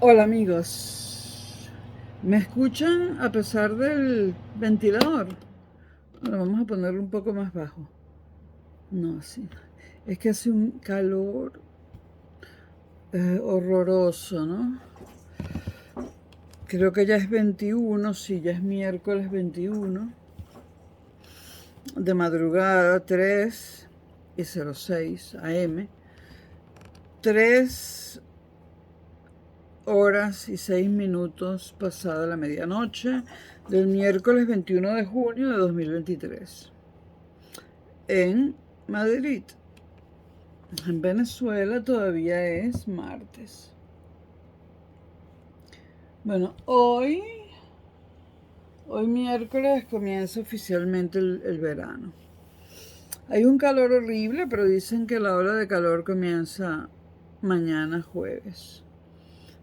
Hola amigos, ¿me escuchan a pesar del ventilador? Ahora vamos a ponerlo un poco más bajo. No, así. Es que hace un calor horroroso, ¿no? Creo que ya es 21, sí, ya es miércoles 21, de madrugada 3:06 AM. 3 horas y 6 minutos pasada la medianoche del miércoles 21 de junio de 2023 en Madrid. En Venezuela todavía es martes. Bueno, hoy miércoles comienza oficialmente el verano. Hay un calor horrible, pero dicen que la ola de calor comienza mañana jueves.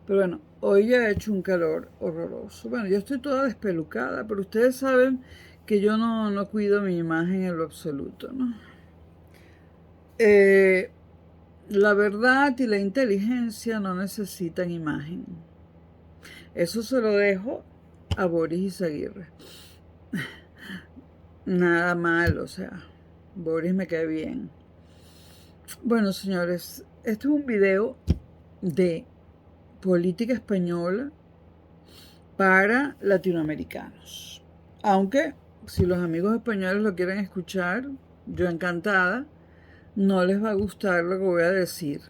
Pero bueno, hoy ya ha hecho un calor horroroso. Bueno, yo estoy toda despelucada, pero ustedes saben que yo no cuido mi imagen en lo absoluto, ¿no? Eh, la verdad y la inteligencia no necesitan imagen. Eso se lo dejo a Boris Izaguirre. Nada mal, o sea, Boris me cae bien. Bueno, señores, este es un video de política española para latinoamericanos. Aunque, si los amigos españoles lo quieren escuchar, yo encantada, no les va a gustar lo que voy a decir.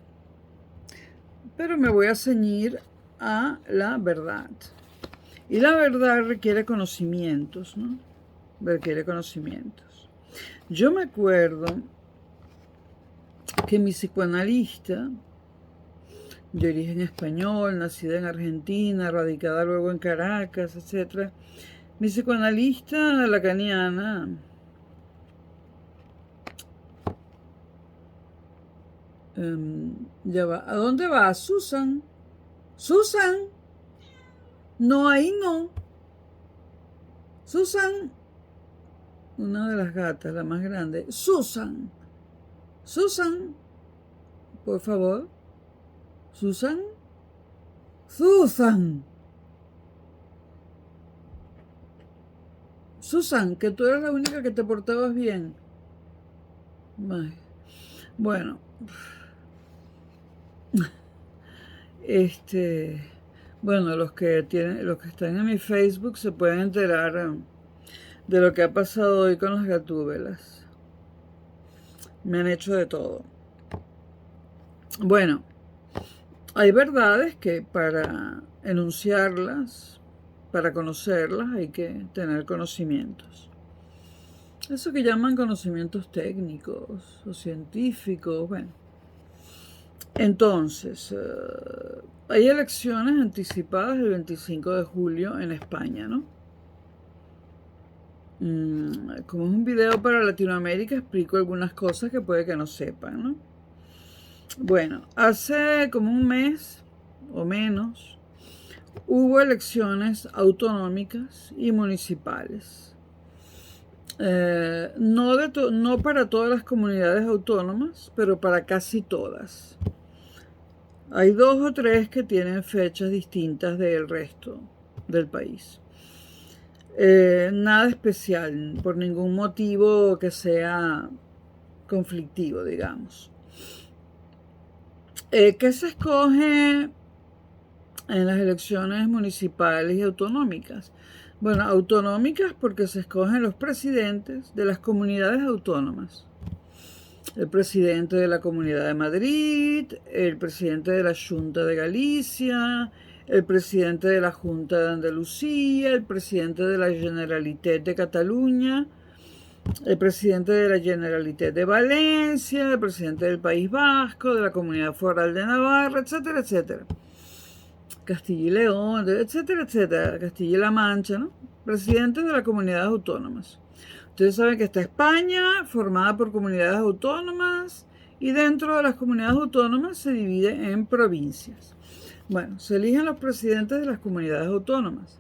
Pero me voy a ceñir a la verdad. Y la verdad requiere conocimientos, ¿no? Requiere conocimientos. Yo me acuerdo que mi psicoanalista, de origen español, nacida en Argentina, radicada luego en Caracas, etc., mi psicoanalista lacaniana, ya va. ¿A dónde va? Susan. Susan. No, ahí no. Susan. Una de las gatas, la más grande. Susan. Susan. Por favor. Susan. Susan. Susan, que tú eras la única que te portabas bien. Bueno, este, bueno, los que están en mi Facebook se pueden enterar de lo que ha pasado hoy con las gatúbelas. Me han hecho de todo. Bueno, hay verdades que para enunciarlas, para conocerlas, hay que tener conocimientos. Eso que llaman conocimientos técnicos o científicos, bueno. Entonces, hay elecciones anticipadas el 25 de julio en España, ¿no? Como es un video para Latinoamérica, explico algunas cosas que puede que no sepan, ¿no? Bueno, hace como un mes o menos hubo elecciones autonómicas y municipales. No para todas las comunidades autónomas, pero para casi todas. Hay 2 o 3 que tienen fechas distintas del resto del país. Nada especial, por ningún motivo que sea conflictivo, digamos. ¿Qué se escoge en las elecciones municipales y autonómicas? Bueno, autonómicas porque se escogen los presidentes de las comunidades autónomas. El presidente de la Comunidad de Madrid, el presidente de la Junta de Galicia, el presidente de la Junta de Andalucía, el presidente de la Generalitat de Cataluña, el presidente de la Generalitat de Valencia, el presidente del País Vasco, de la Comunidad Foral de Navarra, etcétera, etcétera. Castilla y León, etcétera, etcétera. Castilla y La Mancha, ¿no? Presidentes de las comunidades autónomas. Ustedes saben que está España, formada por comunidades autónomas, y dentro de las comunidades autónomas se divide en provincias. Bueno, se eligen los presidentes de las comunidades autónomas.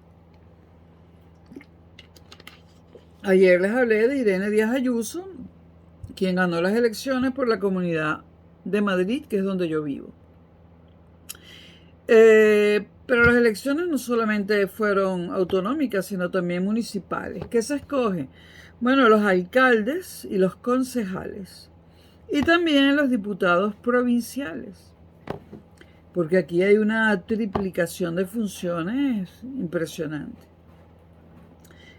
Ayer les hablé de Irene Díaz Ayuso, quien ganó las elecciones por la Comunidad de Madrid, que es donde yo vivo. Pero las elecciones no solamente fueron autonómicas, sino también municipales. ¿Qué se escoge? Bueno, los alcaldes y los concejales. Y también los diputados provinciales. Porque aquí hay una triplicación de funciones impresionante.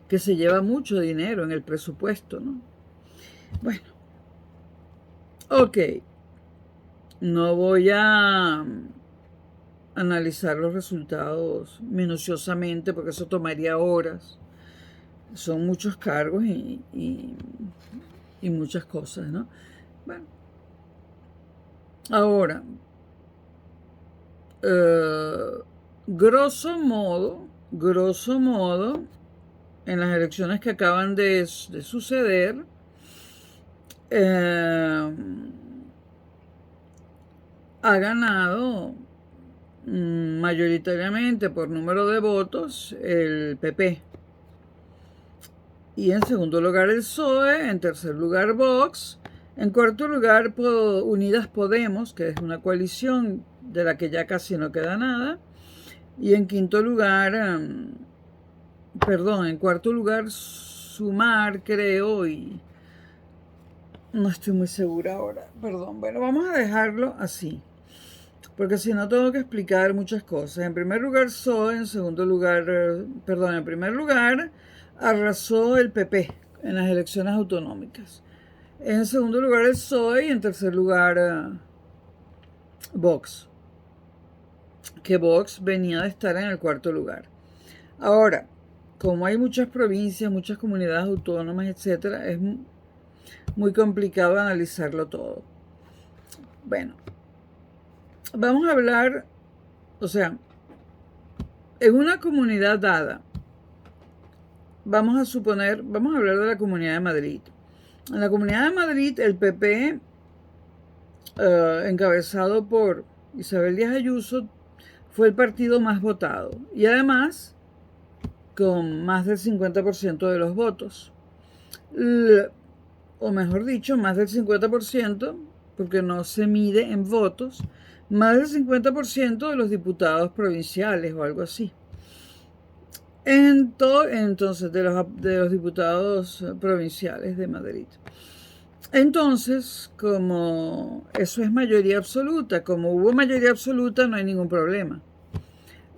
Que se lleva mucho dinero en el presupuesto, ¿no? Bueno, ok. No voy a analizar los resultados minuciosamente porque eso tomaría horas. Son muchos cargos y muchas cosas, ¿no? Bueno, ahora, grosso modo, en las elecciones que acaban de suceder, ha ganado mayoritariamente por número de votos el PP. Y en segundo lugar el PSOE, en tercer lugar Vox, en cuarto lugar Unidas Podemos, que es una coalición de la que ya casi no queda nada, y en quinto lugar, en cuarto lugar Sumar, creo, y no estoy muy segura ahora, perdón. Bueno, vamos a dejarlo así, porque si no tengo que explicar muchas cosas. En primer lugar PSOE, en segundo lugar, en primer lugar arrasó el PP en las elecciones autonómicas. En segundo lugar el PSOE y en tercer lugar Vox. Que Vox venía de estar en el cuarto lugar. Ahora, como hay muchas provincias, muchas comunidades autónomas, etcétera, es muy complicado analizarlo todo. Bueno, vamos a hablar, en una comunidad dada, vamos a hablar de la Comunidad de Madrid. En la Comunidad de Madrid, el PP, encabezado por Isabel Díaz Ayuso, fue el partido más votado y además con más del 50% de los votos. O mejor dicho, más del 50%, porque no se mide en votos, más del 50% de los diputados provinciales o algo así. Entonces, de los diputados provinciales de Madrid. Entonces, como eso es mayoría absoluta, como hubo mayoría absoluta, no hay ningún problema.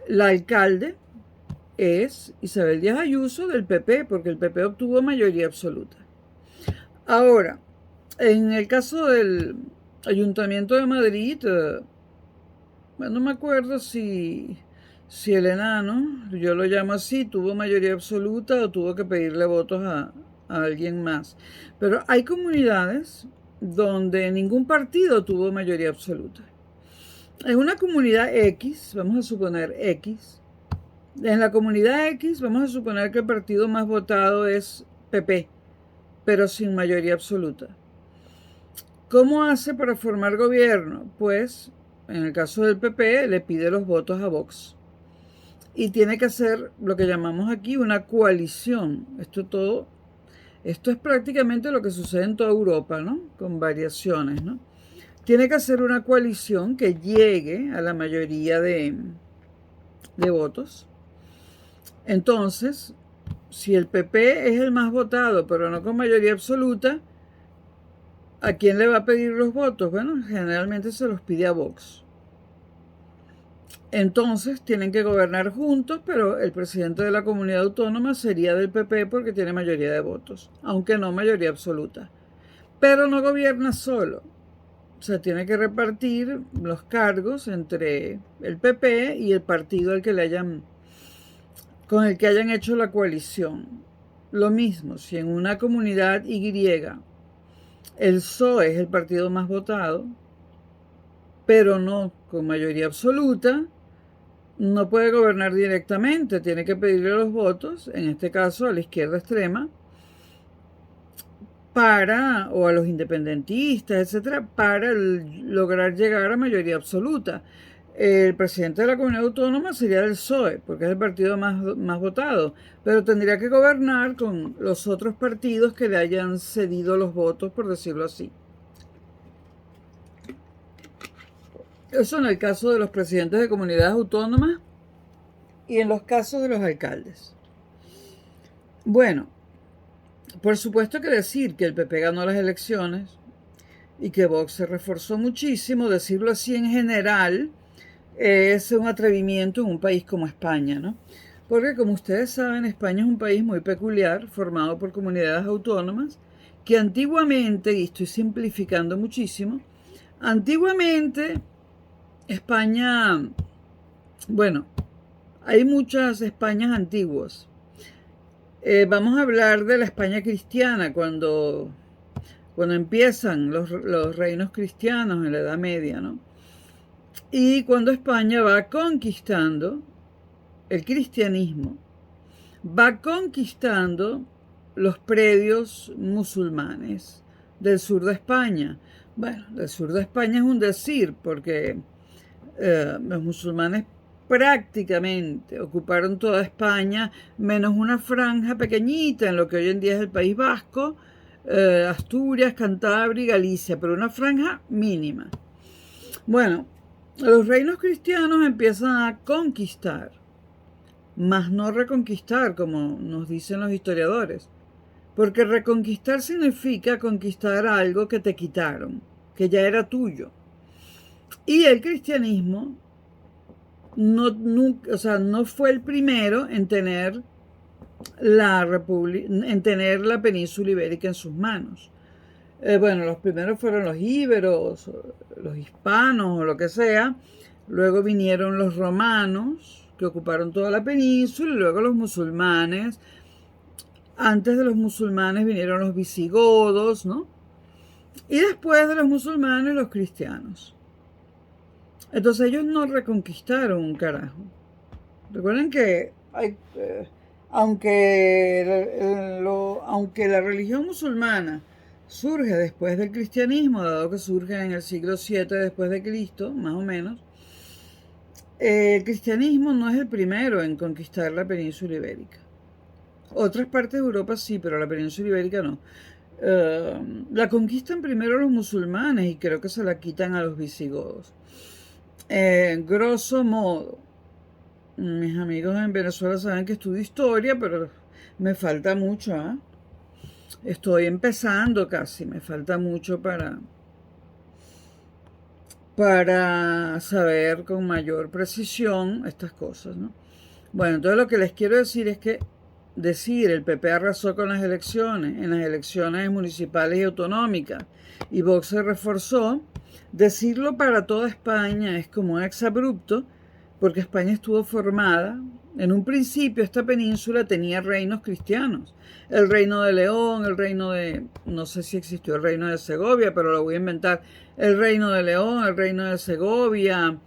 La alcalde es Isabel Díaz Ayuso del PP, porque el PP obtuvo mayoría absoluta. Ahora, en el caso del Ayuntamiento de Madrid, no me acuerdo si el enano, yo lo llamo así, tuvo mayoría absoluta o tuvo que pedirle votos a alguien más. Pero hay comunidades donde ningún partido tuvo mayoría absoluta. En una comunidad X, vamos a suponer X, en la comunidad X vamos a suponer que el partido más votado es PP, pero sin mayoría absoluta. ¿Cómo hace para formar gobierno? Pues, en el caso del PP, le pide los votos a Vox. Y tiene que hacer lo que llamamos aquí una coalición. Esto es prácticamente lo que sucede en toda Europa, ¿no? Con variaciones, ¿no? Tiene que hacer una coalición que llegue a la mayoría de votos. Entonces, si el PP es el más votado, pero no con mayoría absoluta, ¿a quién le va a pedir los votos? Bueno, generalmente se los pide a Vox. Entonces tienen que gobernar juntos, pero el presidente de la comunidad autónoma sería del PP porque tiene mayoría de votos, aunque no mayoría absoluta. Pero no gobierna solo. O sea, tiene que repartir los cargos entre el PP y el partido con el que hayan hecho la coalición. Lo mismo, si en una comunidad Y el PSOE es el partido más votado, pero no con mayoría absoluta, no puede gobernar directamente, tiene que pedirle los votos, en este caso a la izquierda extrema, o a los independentistas, etcétera, para lograr llegar a mayoría absoluta. El presidente de la comunidad autónoma sería del PSOE, porque es el partido más votado, pero tendría que gobernar con los otros partidos que le hayan cedido los votos, por decirlo así. Eso en el caso de los presidentes de comunidades autónomas y en los casos de los alcaldes. Bueno, por supuesto que decir que el PP ganó las elecciones y que Vox se reforzó muchísimo, decirlo así en general, es un atrevimiento en un país como España, ¿no? Porque como ustedes saben, España es un país muy peculiar, formado por comunidades autónomas, que antiguamente, y estoy simplificando muchísimo, antiguamente España, bueno, hay muchas Españas antiguas. Vamos a hablar de la España cristiana, cuando empiezan los reinos cristianos en la Edad Media, ¿no? Y cuando España va conquistando el cristianismo, va conquistando los predios musulmanes del sur de España. Bueno, del sur de España es un decir, porque los musulmanes prácticamente ocuparon toda España, menos una franja pequeñita en lo que hoy en día es el País Vasco, Asturias, Cantabria y Galicia, pero una franja mínima. Bueno, los reinos cristianos empiezan a conquistar, mas no reconquistar, como nos dicen los historiadores, porque reconquistar significa conquistar algo que te quitaron, que ya era tuyo. Y el cristianismo no fue el primero en tener en tener la península ibérica en sus manos. Bueno, los primeros fueron los íberos, los hispanos o lo que sea. Luego vinieron los romanos, que ocuparon toda la península, y luego los musulmanes. Antes de los musulmanes vinieron los visigodos, ¿no? Y después de los musulmanes, los cristianos. Entonces ellos no reconquistaron un carajo. Recuerden que aunque la religión musulmana surge después del cristianismo, dado que surge en el siglo VII después de Cristo, más o menos, el cristianismo no es el primero en conquistar la península ibérica. Otras partes de Europa sí, pero la península ibérica no. La conquistan primero los musulmanes y creo que se la quitan a los visigodos. Grosso modo, mis amigos en Venezuela saben que estudio historia, pero me falta mucho, ¿eh? Estoy empezando casi, me falta mucho para saber con mayor precisión estas cosas, ¿no? Bueno, entonces lo que les quiero decir es que el PP arrasó con las elecciones, en las elecciones municipales y autonómicas, y Vox se reforzó. Decirlo para toda España es como un exabrupto, porque España estuvo formada. En un principio esta península tenía reinos cristianos. El reino de León, el reino de... no sé si existió el reino de Segovia, pero lo voy a inventar. El reino de León, el reino de Segovia,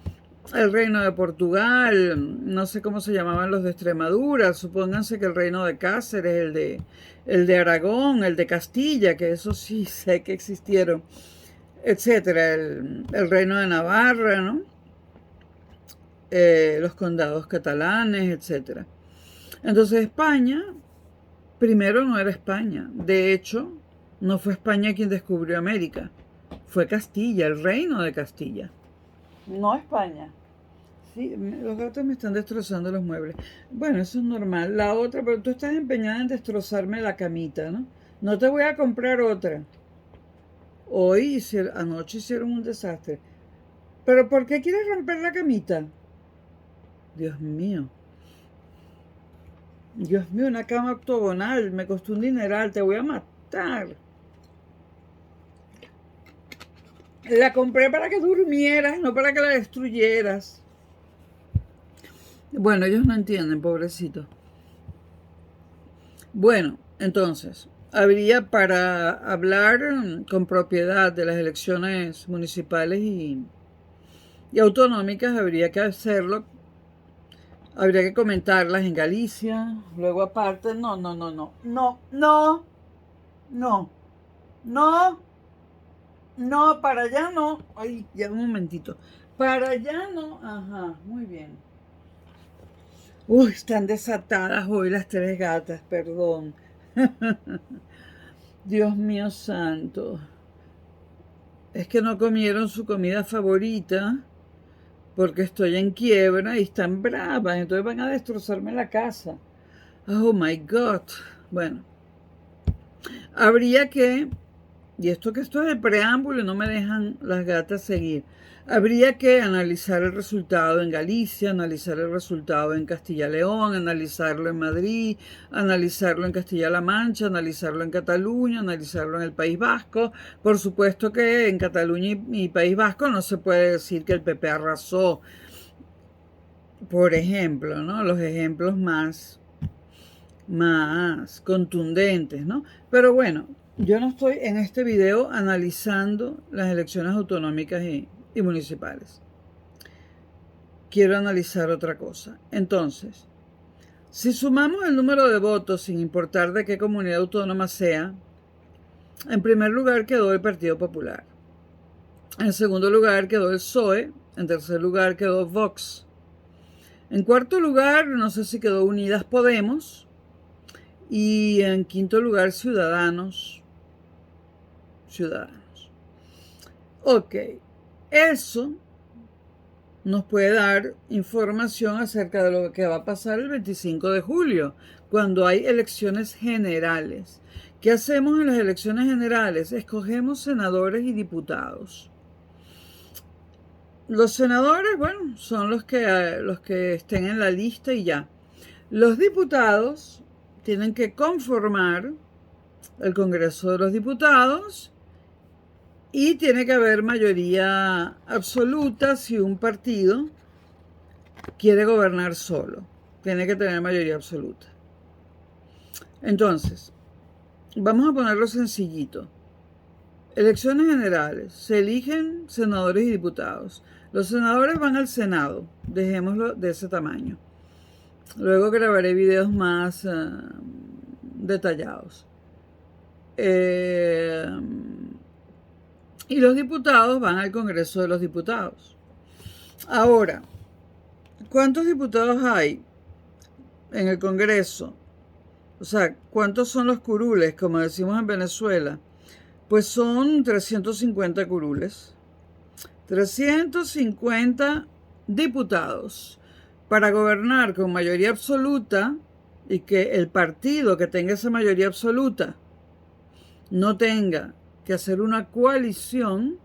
el reino de Portugal, no sé cómo se llamaban los de Extremadura, supónganse que el reino de Cáceres, el de Aragón, el de Castilla, que eso sí sé que existieron, etcétera, el reino de Navarra, ¿no? Los condados catalanes, etcétera. Entonces España, primero no era España. De hecho, no fue España quien descubrió América. Fue Castilla, el reino de Castilla. No España. Sí, los gatos me están destrozando los muebles. Bueno, eso es normal. La otra, pero tú estás empeñada en destrozarme la camita, ¿no? No te voy a comprar otra. Anoche hicieron un desastre. ¿Pero por qué quieres romper la camita? Dios mío. Dios mío, una cama octogonal. Me costó un dineral. Te voy a matar. La compré para que durmieras, no para que la destruyeras. Bueno, ellos no entienden, pobrecitos. Bueno, entonces, habría para hablar con propiedad de las elecciones municipales y autonómicas, habría que hacerlo, habría que comentarlas en Galicia, luego aparte, no, para allá no, ay, ya un momentito, para allá no, ajá, muy bien. Uy, están desatadas hoy las tres gatas, perdón. Dios mío santo. Es que no comieron su comida favorita porque estoy en quiebra y están bravas, entonces van a destrozarme la casa. Oh my God. Bueno, habría que, y esto es el preámbulo y no me dejan las gatas seguir, habría que analizar el resultado en Galicia, analizar el resultado en Castilla-León, analizarlo en Madrid, analizarlo en Castilla-La Mancha, analizarlo en Cataluña, analizarlo en el País Vasco. Por supuesto que en Cataluña y País Vasco no se puede decir que el PP arrasó, por ejemplo, ¿no? Los ejemplos más contundentes, ¿no? Pero bueno, yo no estoy en este video analizando las elecciones autonómicas y municipales. Quiero analizar otra cosa. Entonces, si sumamos el número de votos, sin importar de qué comunidad autónoma sea, en primer lugar quedó el Partido Popular. En segundo lugar quedó el PSOE. En tercer lugar quedó Vox. En cuarto lugar, no sé si quedó Unidas Podemos. Y en quinto lugar, Ciudadanos. Ok, eso nos puede dar información acerca de lo que va a pasar el 25 de julio, cuando hay elecciones generales. ¿Qué hacemos en las elecciones generales? Escogemos senadores y diputados. Los senadores, bueno, son los que estén en la lista y ya. Los diputados tienen que conformar el Congreso de los Diputados y tiene que haber mayoría absoluta si un partido quiere gobernar solo. Tiene que tener mayoría absoluta. Entonces, vamos a ponerlo sencillito. Elecciones generales. Se eligen senadores y diputados. Los senadores van al Senado. Dejémoslo de ese tamaño. Luego grabaré videos más detallados. Y los diputados van al Congreso de los Diputados. Ahora, ¿cuántos diputados hay en el Congreso? O sea, ¿cuántos son los curules, como decimos en Venezuela? Pues son 350 curules. 350 diputados para gobernar con mayoría absoluta y que el partido que tenga esa mayoría absoluta no tenga que hacer una coalición,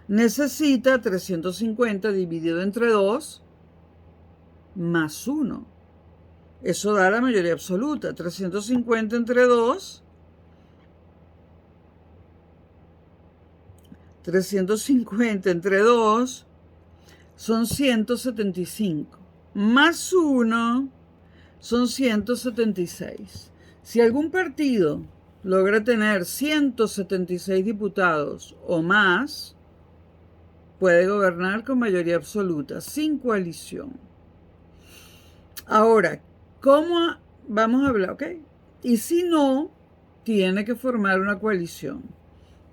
necesita 350 dividido entre 2 más 1. Eso da la mayoría absoluta. 350 entre 2. 350 entre 2 son 175. Más 1 son 176. Si algún partido logra tener 176 diputados o más, puede gobernar con mayoría absoluta, sin coalición. Ahora, ¿cómo vamos a hablar? ¿Ok? Y si no, tiene que formar una coalición.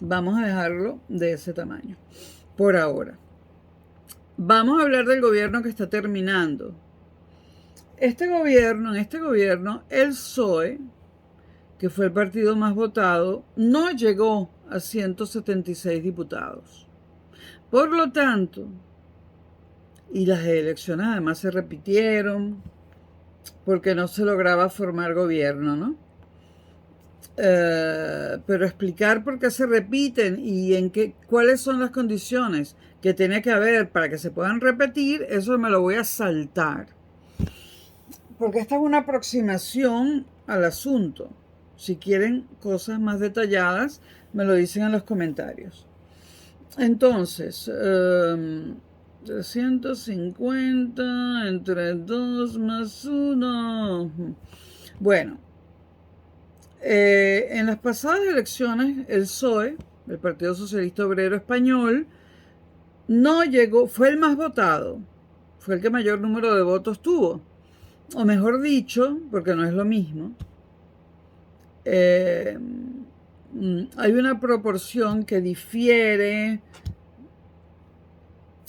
Vamos a dejarlo de ese tamaño, por ahora. Vamos a hablar del gobierno que está terminando. En este gobierno, el PSOE, que fue el partido más votado, no llegó a 176 diputados. Por lo tanto, y las elecciones además se repitieron, porque no se lograba formar gobierno, ¿no? Pero explicar por qué se repiten y cuáles son las condiciones que tiene que haber para que se puedan repetir, eso me lo voy a saltar. Porque esta es una aproximación al asunto. Si quieren cosas más detalladas, me lo dicen en los comentarios. Entonces, 350 entre 2 más 1. Bueno, en las pasadas elecciones, el PSOE, el Partido Socialista Obrero Español, no llegó, fue el más votado, fue el que mayor número de votos tuvo. O mejor dicho, porque no es lo mismo, hay una proporción que difiere.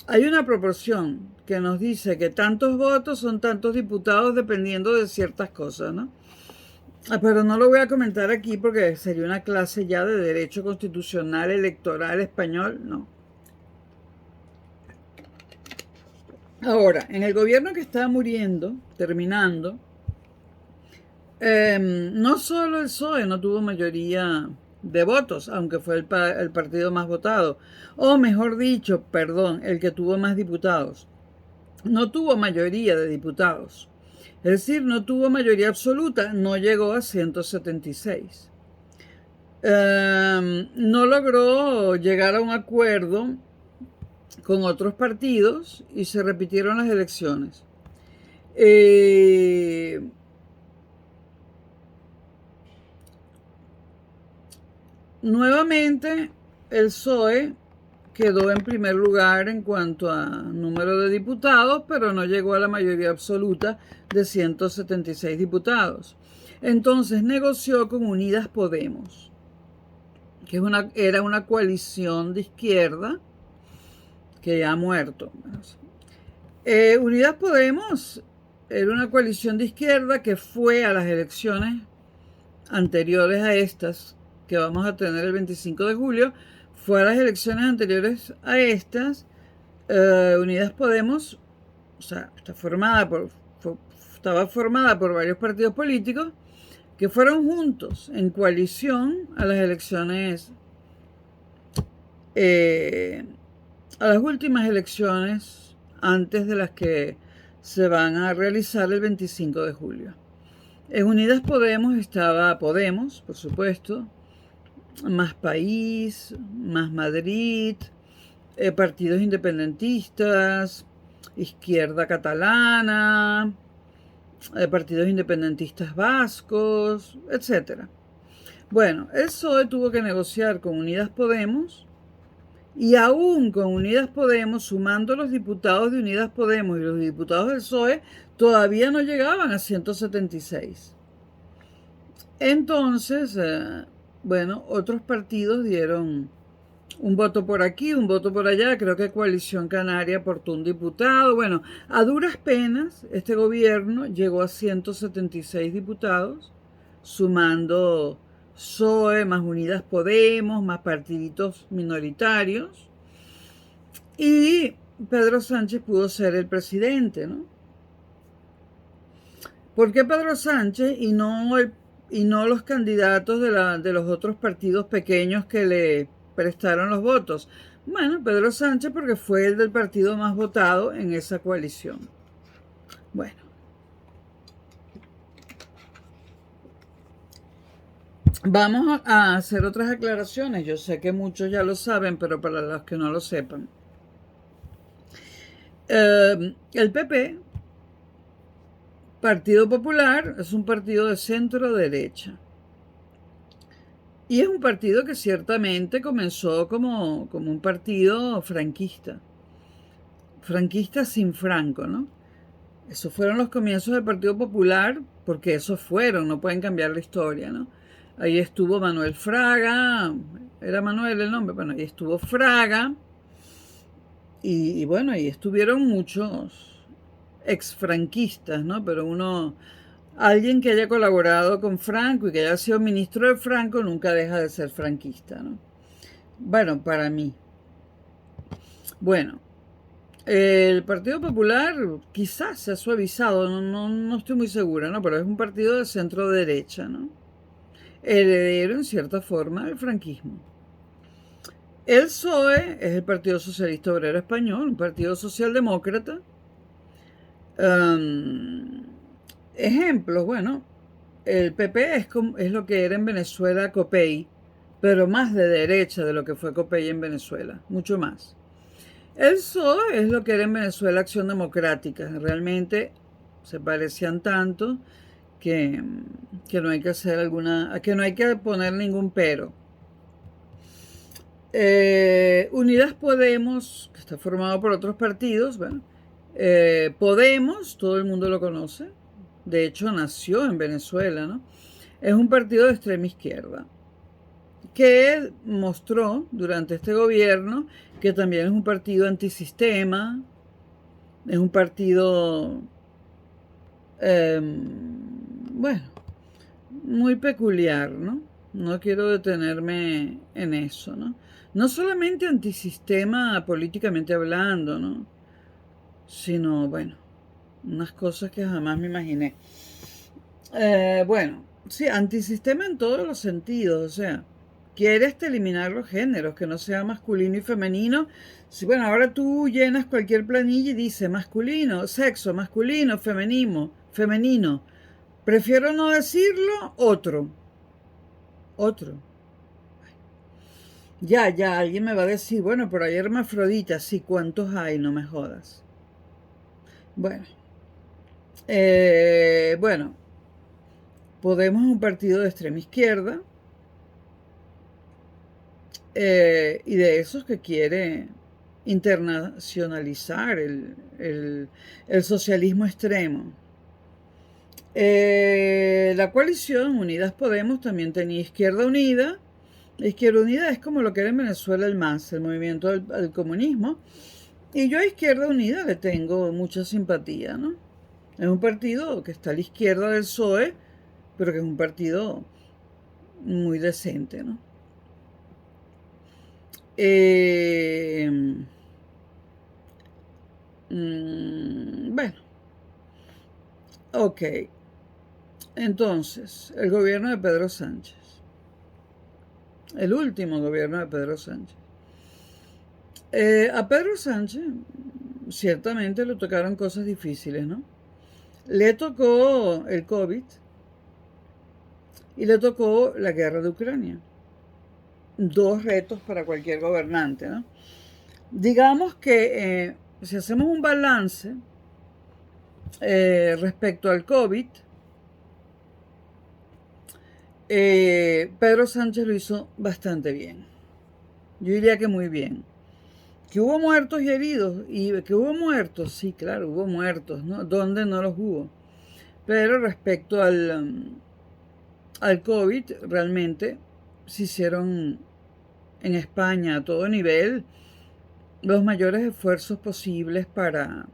Hay una proporción que nos dice que tantos votos son tantos diputados dependiendo de ciertas cosas, ¿no? Pero no lo voy a comentar aquí porque sería una clase ya de derecho constitucional, electoral, español, no. Ahora, en el gobierno que está muriendo, terminando, no solo el PSOE no tuvo mayoría de votos, aunque fue el partido más votado, o mejor dicho, perdón, el que tuvo más diputados, no tuvo mayoría de diputados. Es decir, no tuvo mayoría absoluta, no llegó a 176. No logró llegar a un acuerdo con otros partidos y se repitieron las elecciones. Nuevamente, el PSOE quedó en primer lugar en cuanto a número de diputados, pero no llegó a la mayoría absoluta de 176 diputados. Entonces negoció con Unidas Podemos, que era una coalición de izquierda que ya ha muerto. Unidas Podemos era una coalición de izquierda que fue a las elecciones anteriores a estas, que vamos a tener el 25 de julio, fue a las elecciones anteriores a estas. Unidas Podemos, o sea, estaba formada por varios partidos políticos que fueron juntos en coalición a las elecciones, a las últimas elecciones antes de las que se van a realizar el 25 de julio. En Unidas Podemos estaba Podemos, por supuesto, Más País, Más Madrid, partidos independentistas, Izquierda Catalana, partidos independentistas vascos, etc. Bueno, el PSOE tuvo que negociar con Unidas Podemos y aún con Unidas Podemos, sumando los diputados de Unidas Podemos y los diputados del PSOE, todavía no llegaban a 176. Entonces, bueno, otros partidos dieron un voto por aquí, un voto por allá. Creo que Coalición Canaria aportó un diputado. Bueno, a duras penas, este gobierno llegó a 176 diputados, sumando PSOE, más Unidas Podemos, más partiditos minoritarios. Y Pedro Sánchez pudo ser el presidente, ¿no? ¿Por qué Pedro Sánchez y no los candidatos de los otros partidos pequeños que le prestaron los votos? Bueno, Pedro Sánchez porque fue el del partido más votado en esa coalición. Bueno. Vamos a hacer otras aclaraciones. Yo sé que muchos ya lo saben, pero para los que no lo sepan. El PP, Partido Popular, es un partido de centro-derecha. Y es un partido que ciertamente comenzó como un partido franquista. Franquista sin Franco, ¿no? Esos fueron los comienzos del Partido Popular, porque esos fueron, no pueden cambiar la historia, ¿no? Ahí estuvo Manuel Fraga, era Manuel el nombre, bueno, ahí estuvo Fraga, y bueno, ahí estuvieron muchos exfranquistas, ¿no? Pero alguien que haya colaborado con Franco y que haya sido ministro de Franco nunca deja de ser franquista, ¿no? Bueno, para mí. Bueno, el Partido Popular quizás se ha suavizado, no estoy muy segura, ¿no? Pero es un partido de centro derecha, ¿no? Heredero en cierta forma del franquismo. El PSOE es el Partido Socialista Obrero Español, un partido socialdemócrata. Ejemplos, bueno, el PP es lo que era en Venezuela COPEI, pero más de derecha de lo que fue COPEI en Venezuela, mucho más. El PSOE es lo que era en Venezuela Acción Democrática. Realmente se parecían tanto que no hay que hacer que no hay que poner ningún pero. Unidas Podemos, que está formado por otros partidos, bueno, Podemos, todo el mundo lo conoce, de hecho nació en Venezuela, ¿no? Es un partido de extrema izquierda que mostró durante este gobierno que también es un partido antisistema, es un partido, bueno, muy peculiar, ¿no? No quiero detenerme en eso, ¿no? No solamente antisistema políticamente hablando, ¿no? sino, bueno, unas cosas que jamás me imaginé. Bueno, sí, antisistema en todos los sentidos, o sea, quiere eliminar los géneros, que no sea masculino y femenino. Sí, bueno, ahora tú llenas cualquier planilla y dice masculino, sexo, masculino, femenino. Prefiero no decirlo, otro. Ya, alguien me va a decir, bueno, pero hay hermafroditas, sí, ¿cuántos hay? No me jodas. Bueno, bueno, Podemos es un partido de extrema izquierda y de esos que quiere internacionalizar el socialismo extremo. La coalición Unidas Podemos también tenía Izquierda Unida. La Izquierda Unida es como lo que era en Venezuela el MAS, el movimiento al comunismo. Y yo a Izquierda Unida le tengo mucha simpatía, ¿no? Es un partido que está a la izquierda del PSOE, pero que es un partido muy decente, ¿no? Bueno, ok. Entonces, el gobierno de Pedro Sánchez. El último gobierno de Pedro Sánchez. A Pedro Sánchez ciertamente le tocaron cosas difíciles, ¿no? Le tocó el COVID y le tocó la guerra de Ucrania. Dos retos para cualquier gobernante, ¿no? Digamos que si hacemos un balance respecto al COVID, Pedro Sánchez lo hizo bastante bien. Yo diría que muy bien. Que hubo muertos y heridos, y que hubo muertos, sí, claro, hubo muertos, ¿no? ¿Dónde no los hubo? Pero respecto al COVID, realmente se hicieron en España a todo nivel los mayores esfuerzos posibles para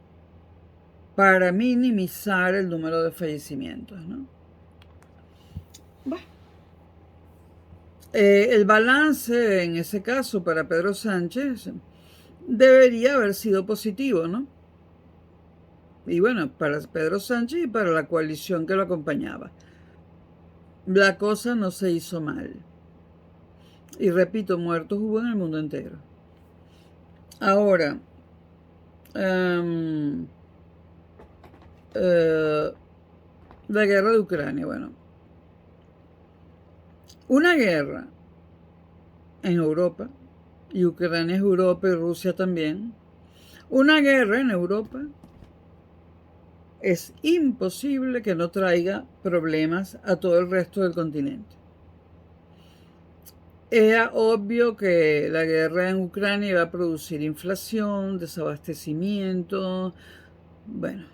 minimizar el número de fallecimientos, ¿no? Bueno, el balance en ese caso para Pedro Sánchez debería haber sido positivo, ¿no? Y bueno, para Pedro Sánchez y para la coalición que lo acompañaba. La cosa no se hizo mal. Y repito, muertos hubo en el mundo entero. Ahora, la guerra de Ucrania, bueno. Una guerra en Europa, y Ucrania es Europa y Rusia también. Una guerra en Europa es imposible que no traiga problemas a todo el resto del continente. Era obvio que la guerra en Ucrania iba a producir inflación, desabastecimiento, bueno,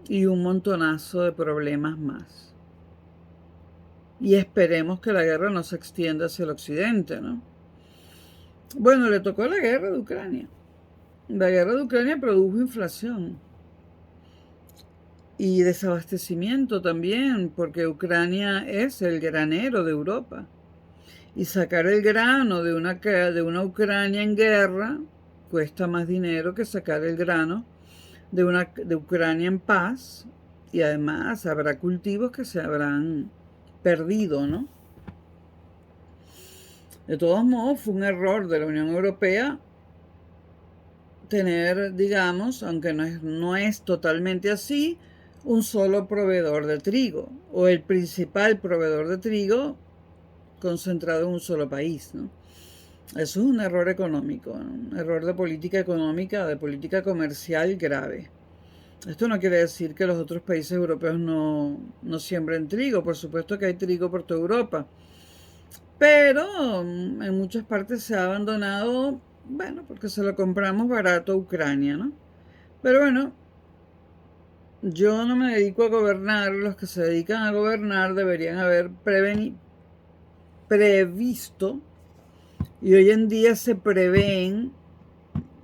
y un montonazo de problemas más. Y esperemos que la guerra no se extienda hacia el occidente, ¿no? Bueno, le tocó la guerra de Ucrania. La guerra de Ucrania produjo inflación y desabastecimiento también, porque Ucrania es el granero de Europa. Y sacar el grano de una Ucrania en guerra cuesta más dinero que sacar el grano de Ucrania en paz. Y además habrá cultivos que se habrán perdido, ¿no? De todos modos, fue un error de la Unión Europea tener, digamos, aunque no es totalmente así, un solo proveedor de trigo, o el principal proveedor de trigo concentrado en un solo país, ¿no? Eso es un error económico, ¿no? Un error de política económica, de política comercial grave. Esto no quiere decir que los otros países europeos no siembren trigo, por supuesto que hay trigo por toda Europa, pero en muchas partes se ha abandonado, bueno, porque se lo compramos barato a Ucrania, ¿no? Pero bueno, yo no me dedico a gobernar, los que se dedican a gobernar deberían haber previsto, y hoy en día se prevén,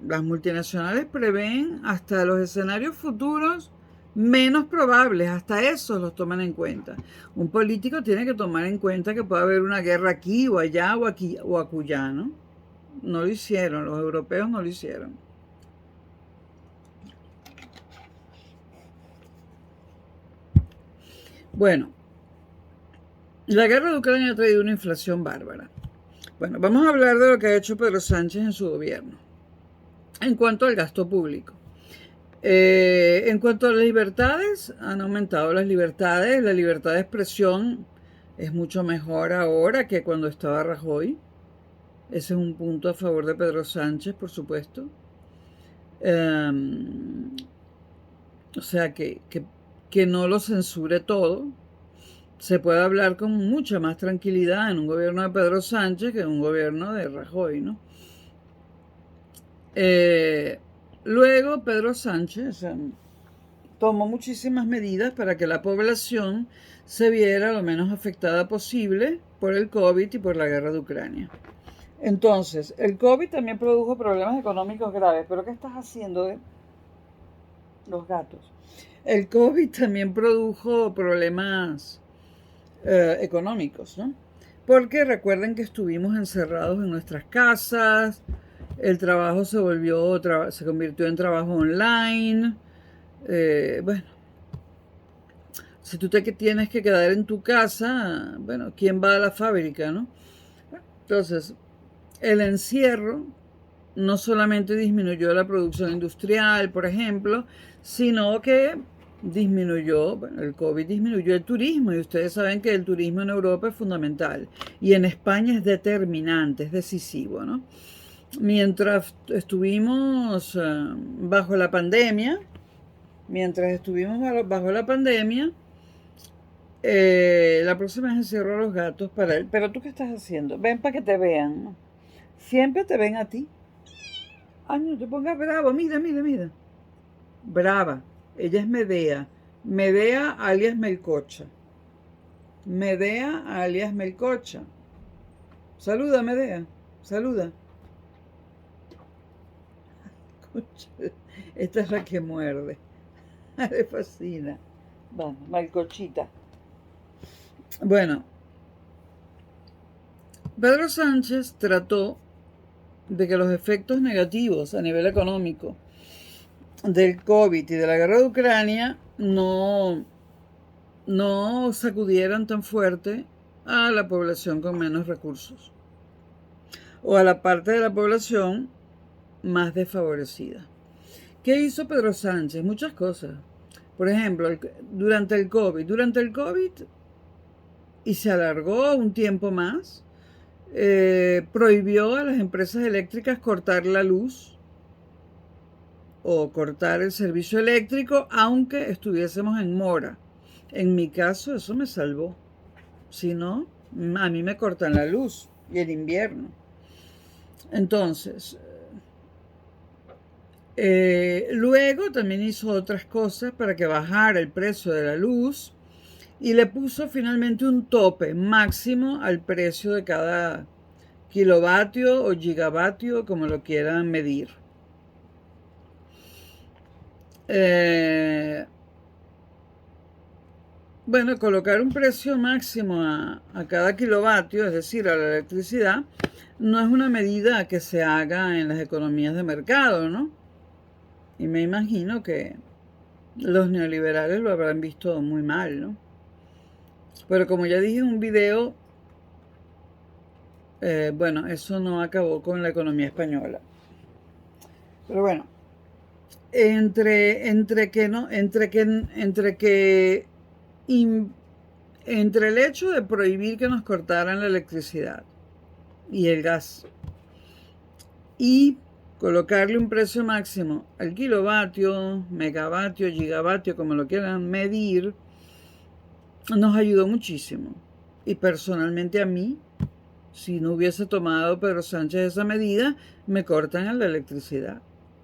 las multinacionales prevén hasta los escenarios futuros menos probables, hasta esos los toman en cuenta. Un político tiene que tomar en cuenta que puede haber una guerra aquí o allá o aquí o acullá, ¿no? No lo hicieron, los europeos no lo hicieron. Bueno, la guerra de Ucrania ha traído una inflación bárbara. Bueno, vamos a hablar de lo que ha hecho Pedro Sánchez en su gobierno. En cuanto al gasto público. En cuanto a las libertades, han aumentado las libertades. La libertad de expresión es mucho mejor ahora que cuando estaba Rajoy. Ese es un punto a favor de Pedro Sánchez, por supuesto. O sea, que no lo censure todo. Se puede hablar con mucha más tranquilidad en un gobierno de Pedro Sánchez que en un gobierno de Rajoy, ¿no? Luego Pedro Sánchez tomó muchísimas medidas para que la población se viera lo menos afectada posible por el COVID y por la guerra de Ucrania. Entonces, el COVID también produjo problemas económicos graves. ¿Pero qué estás haciendo de los gatos? El COVID también produjo problemas económicos, ¿no? Porque recuerden que estuvimos encerrados en nuestras casas, el trabajo se convirtió en trabajo online. Bueno, si tú te tienes que quedar en tu casa, bueno, ¿quién va a la fábrica, no? Entonces, el encierro no solamente disminuyó la producción industrial, por ejemplo, sino que bueno, el COVID disminuyó el turismo, y ustedes saben que el turismo en Europa es fundamental y en España es determinante, es decisivo, ¿no? Mientras estuvimos bajo la pandemia, la próxima vez encierro a los gatos para él. Pero tú, ¿qué estás haciendo? Ven para que te vean, ¿no? Siempre te ven a ti. Ay, no te pongas bravo, mira, mira, mira. Brava. Ella es Medea. Medea alias Melcocha. Medea alias Melcocha. Saluda, Medea. Saluda. Esta es la que muerde. Le fascina. Bueno, Melcochita. Bueno, Pedro Sánchez trató de que los efectos negativos a nivel económico del COVID y de la guerra de Ucrania no sacudieran tan fuerte a la población con menos recursos o a la parte de la población más desfavorecida. ¿Qué hizo Pedro Sánchez? Muchas cosas. Por ejemplo, durante el COVID, y se alargó un tiempo más, prohibió a las empresas eléctricas cortar la luz o cortar el servicio eléctrico, aunque estuviésemos en mora. En mi caso, eso me salvó. Si no, a mí me cortan la luz y el invierno. Entonces, luego también hizo otras cosas para que bajara el precio de la luz y le puso finalmente un tope máximo al precio de cada kilovatio o gigavatio, como lo quieran medir. Bueno, colocar un precio máximo a cada kilovatio, es decir, a la electricidad, no es una medida que se haga en las economías de mercado, ¿no? Y me imagino que los neoliberales lo habrán visto muy mal, ¿no? Pero como ya dije en un video, bueno, eso no acabó con la economía española. Pero bueno, entre el hecho de prohibir que nos cortaran la electricidad y el gas y colocarle un precio máximo al kilovatio, megavatio, gigavatio, como lo quieran medir, nos ayudó muchísimo. Y personalmente a mí, si no hubiese tomado Pedro Sánchez esa medida, me cortan la electricidad.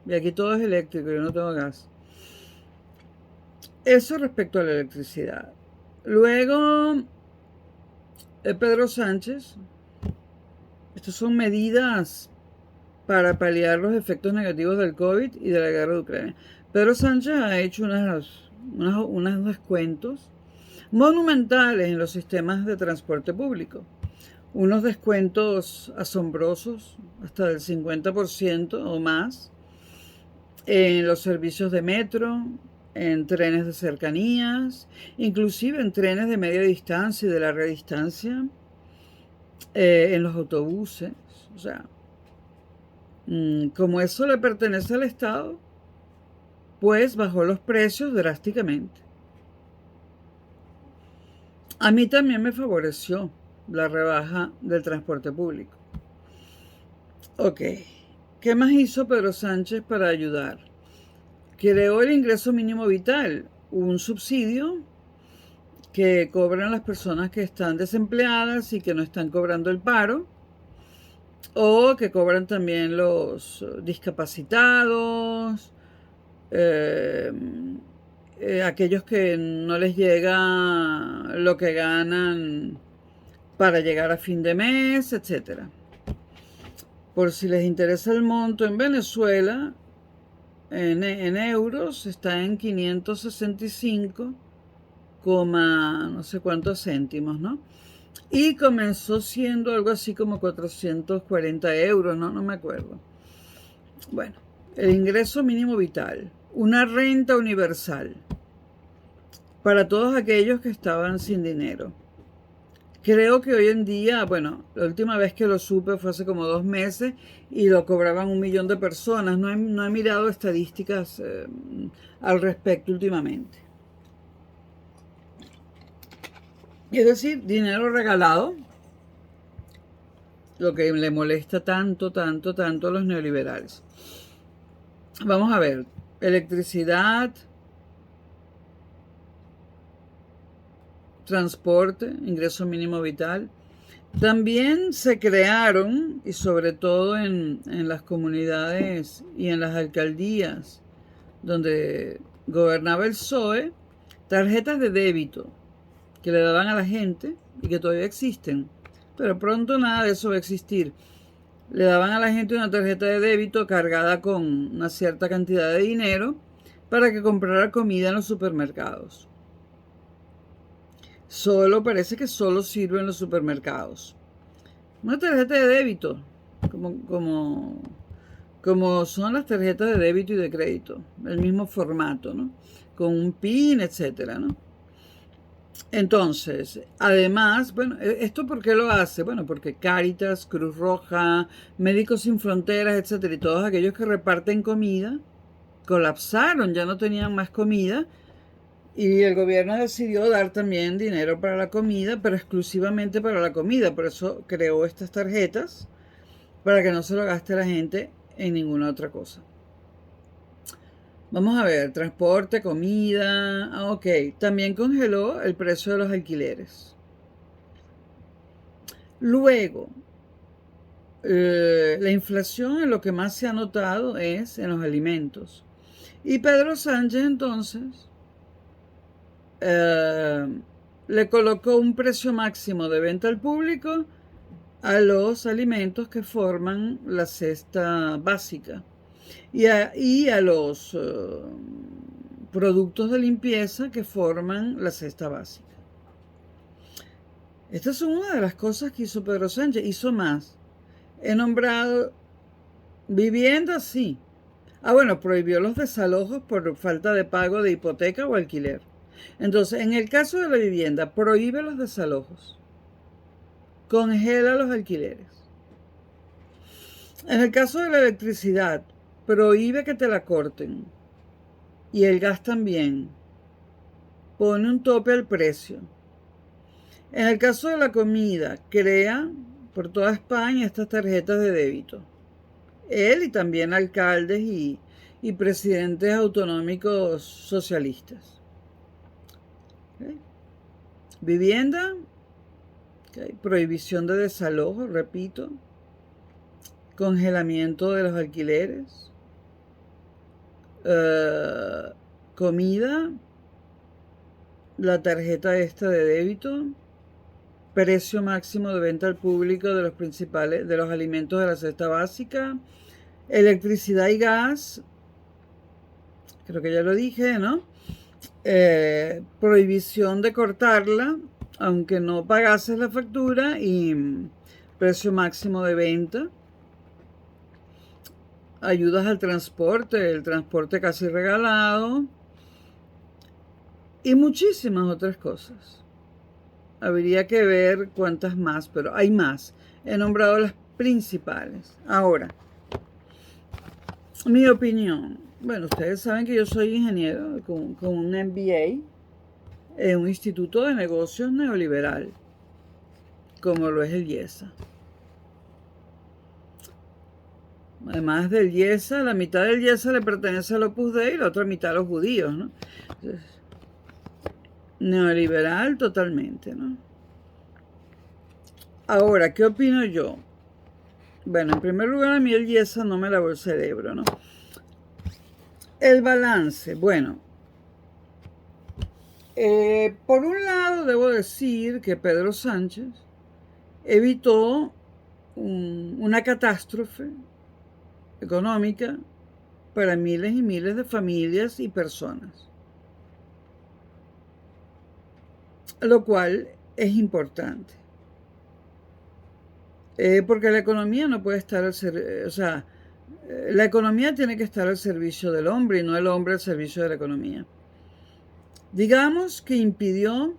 Y aquí todo es eléctrico, yo no tengo gas. Eso respecto a la electricidad. Luego, Pedro Sánchez, estas son medidas para paliar los efectos negativos del COVID y de la guerra de Ucrania. Pedro Sánchez ha hecho unos descuentos monumentales en los sistemas de transporte público. Unos descuentos asombrosos, hasta del 50% o más, en los servicios de metro, en trenes de cercanías, inclusive en trenes de media distancia y de larga distancia, en los autobuses. O sea, como eso le pertenece al Estado, pues bajó los precios drásticamente. A mí también me favoreció la rebaja del transporte público. Ok, ¿qué más hizo Pedro Sánchez para ayudar? Creó el ingreso mínimo vital, un subsidio que cobran las personas que están desempleadas y que no están cobrando el paro, o que cobran también los discapacitados, eh, aquellos que no les llega lo que ganan para llegar a fin de mes, etcétera. Por si les interesa el monto, en Venezuela, en euros, está en 565, no sé cuántos céntimos, ¿no? Y comenzó siendo algo así como 440 euros, ¿no? No me acuerdo. Bueno, el ingreso mínimo vital, una renta universal para todos aquellos que estaban sin dinero. Creo que hoy en día, bueno, la última vez que lo supe fue hace como 2 meses y lo cobraban 1 millón de personas. No he mirado estadísticas al respecto últimamente. Y es decir, dinero regalado, lo que le molesta tanto, tanto, tanto a los neoliberales. Vamos a ver, electricidad, transporte, ingreso mínimo vital. También se crearon, y sobre todo en las comunidades y en las alcaldías donde gobernaba el PSOE, tarjetas de débito que le daban a la gente y que todavía existen. Pero pronto nada de eso va a existir. Le daban a la gente una tarjeta de débito cargada con una cierta cantidad de dinero para que comprara comida en los supermercados. Parece que solo sirve en los supermercados. Una tarjeta de débito, como son las tarjetas de débito y de crédito, el mismo formato, ¿no? Con un PIN, etcétera, ¿no? Entonces, además, bueno, ¿esto por qué lo hace? Bueno, porque Cáritas, Cruz Roja, Médicos Sin Fronteras, etcétera, y todos aquellos que reparten comida, colapsaron, ya no tenían más comida, y el gobierno decidió dar también dinero para la comida, pero exclusivamente para la comida. Por eso creó estas tarjetas, para que no se lo gaste la gente en ninguna otra cosa. Vamos a ver, transporte, comida. Ok, también congeló el precio de los alquileres. Luego, la inflación en lo que más se ha notado es en los alimentos. Y Pedro Sánchez entonces le colocó un precio máximo de venta al público a los alimentos que forman la cesta básica y a los productos de limpieza que forman la cesta básica. Esta es una de las cosas que hizo Pedro Sánchez. Hizo más. He nombrado vivienda, sí. Bueno, prohibió los desalojos por falta de pago de hipoteca o alquiler. Entonces, en el caso de la vivienda, prohíbe los desalojos. Congela los alquileres. En el caso de la electricidad, prohíbe que te la corten. Y el gas también. Pone un tope al precio. En el caso de la comida, crea por toda España estas tarjetas de débito. Él y también alcaldes y presidentes autonómicos socialistas. ¿Okay? Vivienda, ¿okay? Prohibición de desalojo, repito. Congelamiento de los alquileres. Comida, la tarjeta esta de débito. Precio máximo de venta al público de los alimentos de la cesta básica, electricidad y gas, creo que ya lo dije, ¿no? Prohibición de cortarla, aunque no pagases la factura, y precio máximo de venta. Ayudas al transporte, el transporte casi regalado, y muchísimas otras cosas. Habría que ver cuántas más, pero hay más. He nombrado las principales. Ahora, mi opinión. Bueno, ustedes saben que yo soy ingeniero con un MBA en un instituto de negocios neoliberal, como lo es el IESA. Además del IESA, la mitad del IESA le pertenece al Opus Dei y la otra mitad a los judíos, ¿no? Entonces, neoliberal totalmente, ¿no? Ahora, ¿qué opino yo? Bueno, en primer lugar, a mí el IESA no me lavó el cerebro, ¿no? El balance, bueno. Por un lado, debo decir que Pedro Sánchez evitó una catástrofe económica para miles y miles de familias y personas, lo cual es importante. Porque la economía no puede estar al servicio, o sea, la economía tiene que estar al servicio del hombre y no el hombre al servicio de la economía. Digamos que impidió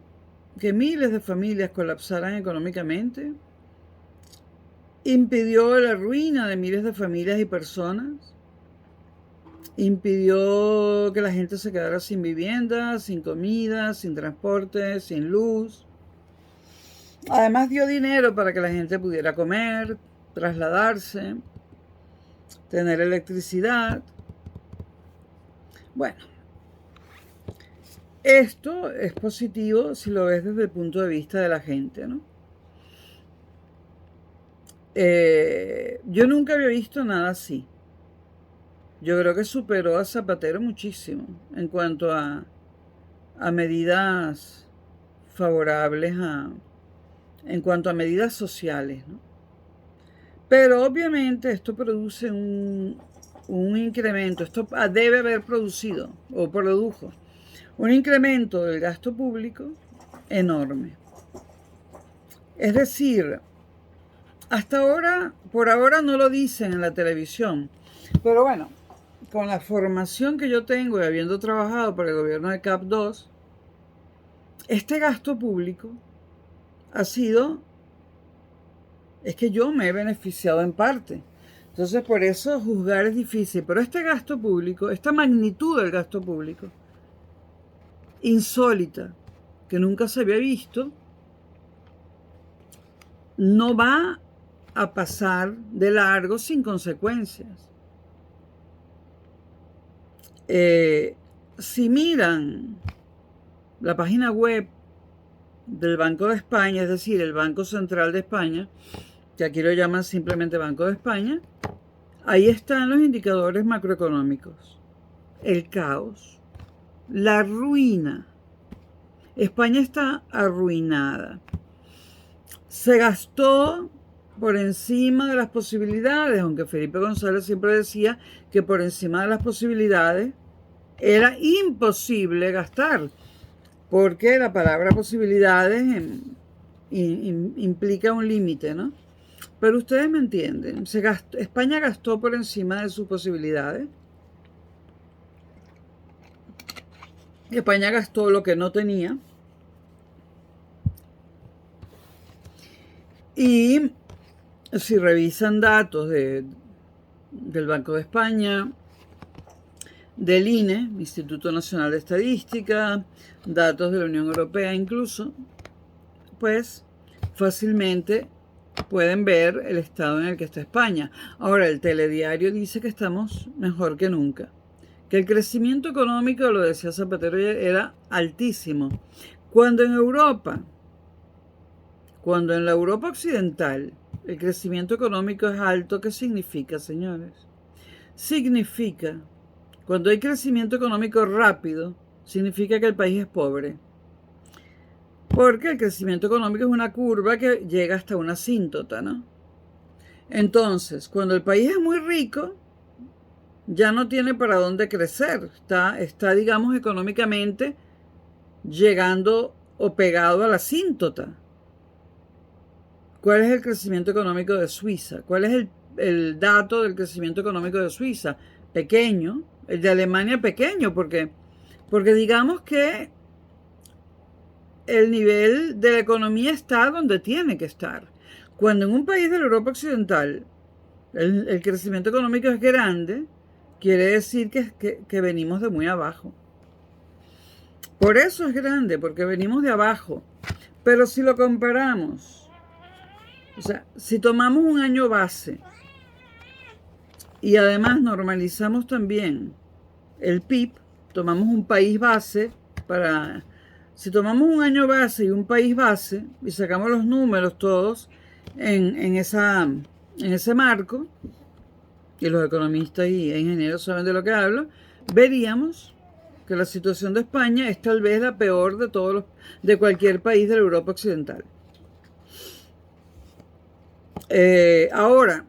que miles de familias colapsaran económicamente, impidió la ruina de miles de familias y personas, impidió que la gente se quedara sin vivienda, sin comida, sin transporte, sin luz. Además dio dinero para que la gente pudiera comer, trasladarse, tener electricidad. Bueno, esto es positivo si lo ves desde el punto de vista de la gente, ¿no? Yo nunca había visto nada así. Yo creo que superó a Zapatero muchísimo en cuanto a medidas favorables en cuanto a medidas sociales, ¿no? Pero obviamente esto produce un incremento, esto debe haber producido o produjo un incremento del gasto público enorme. Es decir, hasta ahora, por ahora no lo dicen en la televisión, pero bueno, con la formación que yo tengo y habiendo trabajado para el gobierno de CAP2, este gasto público ha sido, es que yo me he beneficiado en parte. Entonces, por eso juzgar es difícil. Pero este gasto público, esta magnitud del gasto público, insólita, que nunca se había visto, no va a pasar de largo sin consecuencias. Si miran la página web del Banco de España, es decir, el Banco Central de España, que aquí lo llaman simplemente Banco de España, ahí están los indicadores macroeconómicos. El caos, la ruina. España está arruinada. Se gastó por encima de las posibilidades, aunque Felipe González siempre decía que por encima de las posibilidades era imposible gastar, porque la palabra posibilidades implica un límite, ¿no? Pero ustedes me entienden, España gastó por encima de sus posibilidades. España gastó lo que no tenía. Y si revisan datos del Banco de España, del INE, Instituto Nacional de Estadística, datos de la Unión Europea incluso, pues fácilmente pueden ver el estado en el que está España. Ahora, el telediario dice que estamos mejor que nunca, que el crecimiento económico, lo decía Zapatero, era altísimo. Cuando en la Europa occidental el crecimiento económico es alto, ¿qué significa, señores? Significa, cuando hay crecimiento económico rápido, significa que el país es pobre. Porque el crecimiento económico es una curva que llega hasta una asíntota, ¿no? Entonces, cuando el país es muy rico, ya no tiene para dónde crecer. Está, digamos, económicamente llegando o pegado a la asíntota. ¿Cuál es el crecimiento económico de Suiza? ¿Cuál es el dato del crecimiento económico de Suiza? Pequeño. El de Alemania pequeño, porque digamos que el nivel de la economía está donde tiene que estar. Cuando en un país de la Europa Occidental el crecimiento económico es grande, quiere decir que venimos de muy abajo. Por eso es grande, porque venimos de abajo. Pero si lo comparamos, o sea, si tomamos un año base y además normalizamos también el PIB, tomamos un país base para... Si tomamos un año base y un país base y sacamos los números todos en ese marco, y los economistas y ingenieros saben de lo que hablo, veríamos que la situación de España es tal vez la peor de cualquier país de la Europa Occidental. Ahora,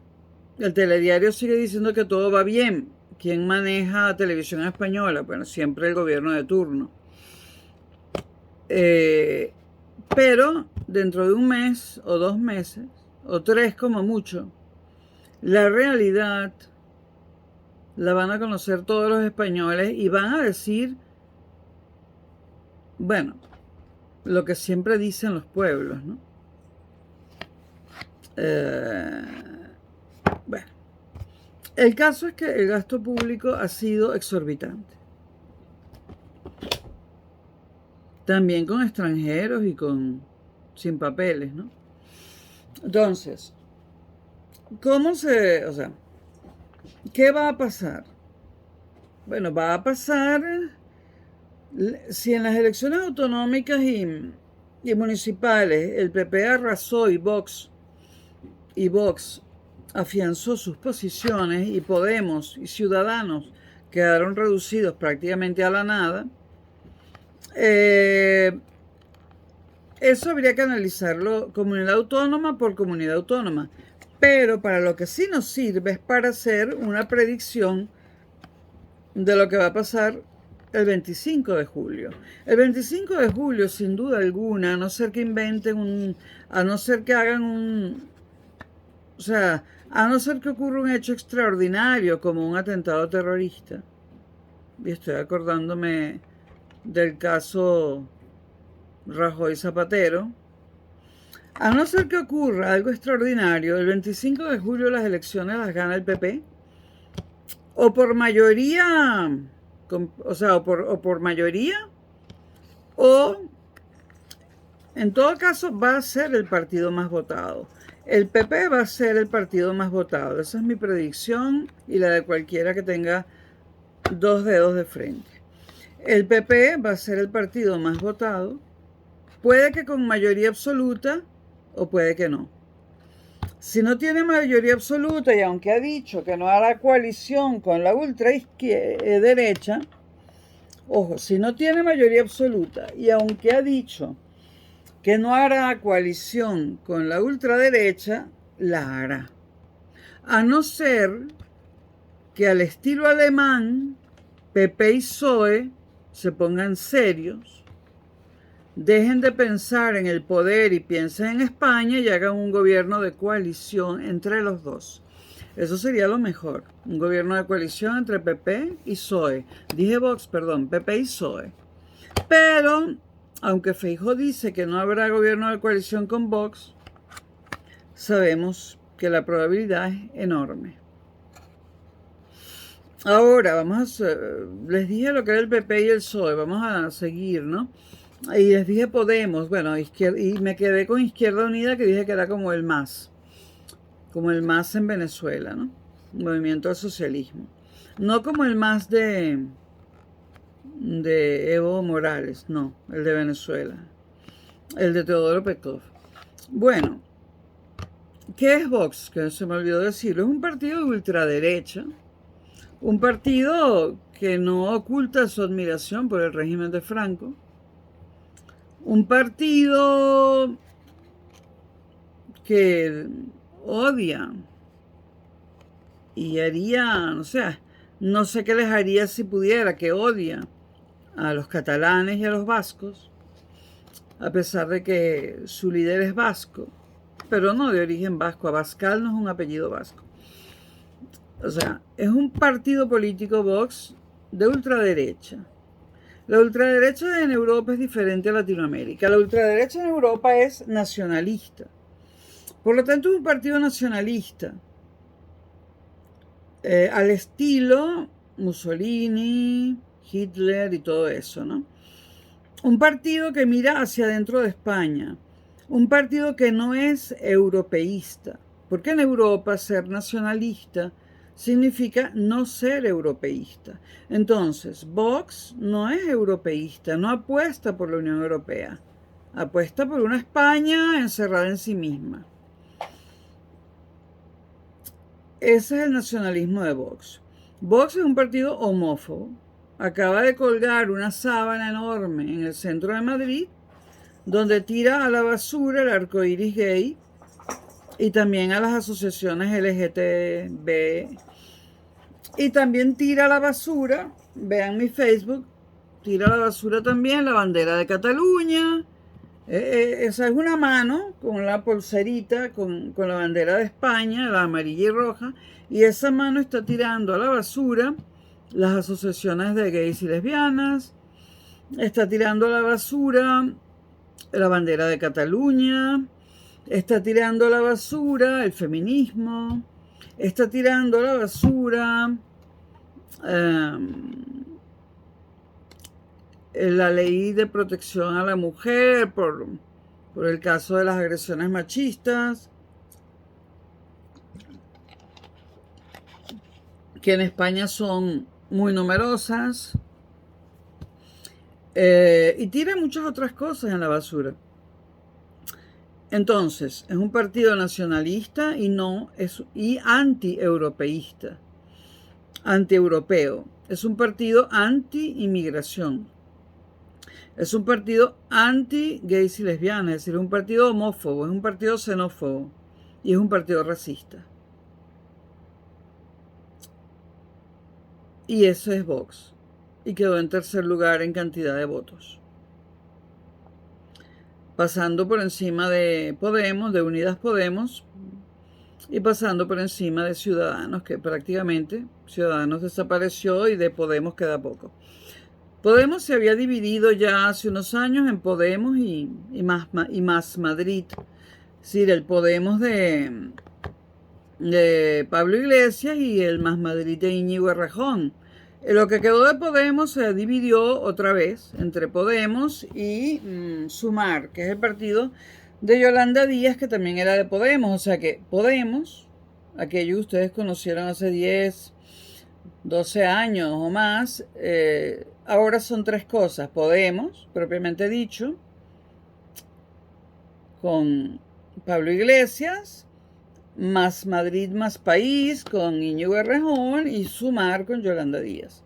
el telediario sigue diciendo que todo va bien. ¿Quién maneja la televisión española? Bueno, siempre el gobierno de turno. Pero dentro de un mes o 2 meses, o 3 como mucho, la realidad la van a conocer todos los españoles y van a decir, bueno, lo que siempre dicen los pueblos, ¿no? Bueno, el caso es que el gasto público ha sido exorbitante. También con extranjeros y sin papeles, ¿no? Entonces, o sea, ¿qué va a pasar? Bueno, va a pasar si en las elecciones autonómicas y municipales el PP arrasó y Vox afianzó sus posiciones y Podemos y Ciudadanos quedaron reducidos prácticamente a la nada, eso habría que analizarlo comunidad autónoma por comunidad autónoma. Pero para lo que sí nos sirve es para hacer una predicción de lo que va a pasar el 25 de julio. El 25 de julio, sin duda alguna, a no ser que inventen a no ser que hagan o sea, a no ser que ocurra un hecho extraordinario como un atentado terrorista. Y estoy acordándome del caso Rajoy Zapatero. A no ser que ocurra algo extraordinario, el 25 de julio las elecciones las gana el PP. O por mayoría, o por mayoría, o en todo caso va a ser el partido más votado. El PP va a ser el partido más votado. Esa es mi predicción y la de cualquiera que tenga 2 dedos de frente. El PP va a ser el partido más votado. Puede que con mayoría absoluta o puede que no. Si no tiene mayoría absoluta y aunque ha dicho que no hará coalición con la ultraderecha, ojo, si no tiene mayoría absoluta y aunque ha dicho que no hará coalición con la ultraderecha, la hará. A no ser que al estilo alemán, PP y PSOE se pongan serios, dejen de pensar en el poder y piensen en España y hagan un gobierno de coalición entre los dos. Eso sería lo mejor, un gobierno de coalición entre PP y PSOE. Dije Vox, perdón, PP y PSOE. Pero, aunque Feijóo dice que no habrá gobierno de coalición con Vox, sabemos que la probabilidad es enorme. Ahora, les dije lo que era el PP y el PSOE, vamos a seguir, ¿no? Y les dije Podemos, bueno, y me quedé con Izquierda Unida, que dije que era como el MAS en Venezuela, ¿no? Un movimiento al socialismo. No como el MAS de Evo Morales, no, el de Venezuela, el de Teodoro Petov. Bueno, ¿qué es Vox? Que se me olvidó decirlo, es un partido de ultraderecha, un partido que no oculta su admiración por el régimen de Franco, un partido que odia y haría, no sé qué les haría si pudiera, que odia a los catalanes y a los vascos, a pesar de que su líder es vasco, pero no de origen vasco. Abascal no es un apellido vasco. O sea, es un partido político Vox de ultraderecha. La ultraderecha en Europa es diferente a Latinoamérica. La ultraderecha en Europa es nacionalista. Por lo tanto, es un partido nacionalista, al estilo Mussolini, Hitler y todo eso, ¿no? Un partido que mira hacia adentro de España. Un partido que no es europeísta. Porque en Europa ser nacionalista significa no ser europeísta. Entonces, Vox no es europeísta, no apuesta por la Unión Europea. Apuesta por una España encerrada en sí misma. Ese es el nacionalismo de Vox. Vox es un partido homófobo. Acaba de colgar una sábana enorme en el centro de Madrid, donde tira a la basura el arco iris gay y también a las asociaciones LGTB. Y también tira a la basura, vean mi Facebook, tira a la basura también la bandera de Cataluña. Esa es una mano con la pulserita, con la bandera de España, la amarilla y roja, y esa mano está tirando a la basura las asociaciones de gays y lesbianas, está tirando a la basura la bandera de Cataluña, está tirando a la basura el feminismo, está tirando a la basura la ley de protección a la mujer por el caso de las agresiones machistas, que en España son muy numerosas, y tira muchas otras cosas en la basura. Entonces, es un partido nacionalista y anti-europeísta, anti-europeo. Es un partido anti-inmigración. Es un partido anti-gays y lesbianas, es decir, es un partido homófobo, es un partido xenófobo y es un partido racista. Y eso es Vox. Y quedó en tercer lugar en cantidad de votos. Pasando por encima de Podemos, de Unidas Podemos, y pasando por encima de Ciudadanos, que prácticamente Ciudadanos desapareció y de Podemos queda poco. Podemos se había dividido ya hace unos años en Podemos y más Madrid. Es decir, el Podemos de Pablo Iglesias y el Más Madrid de Íñigo Errejón. Lo que quedó de Podemos se dividió otra vez entre Podemos y Sumar, que es el partido de Yolanda Díaz, que también era de Podemos. O sea que Podemos, aquello que ustedes conocieron hace 10, 12 años o más, ahora son tres cosas. Podemos, propiamente dicho, con Pablo Iglesias, Más Madrid, Más País, con Íñigo Errejón, y Sumar con Yolanda Díaz.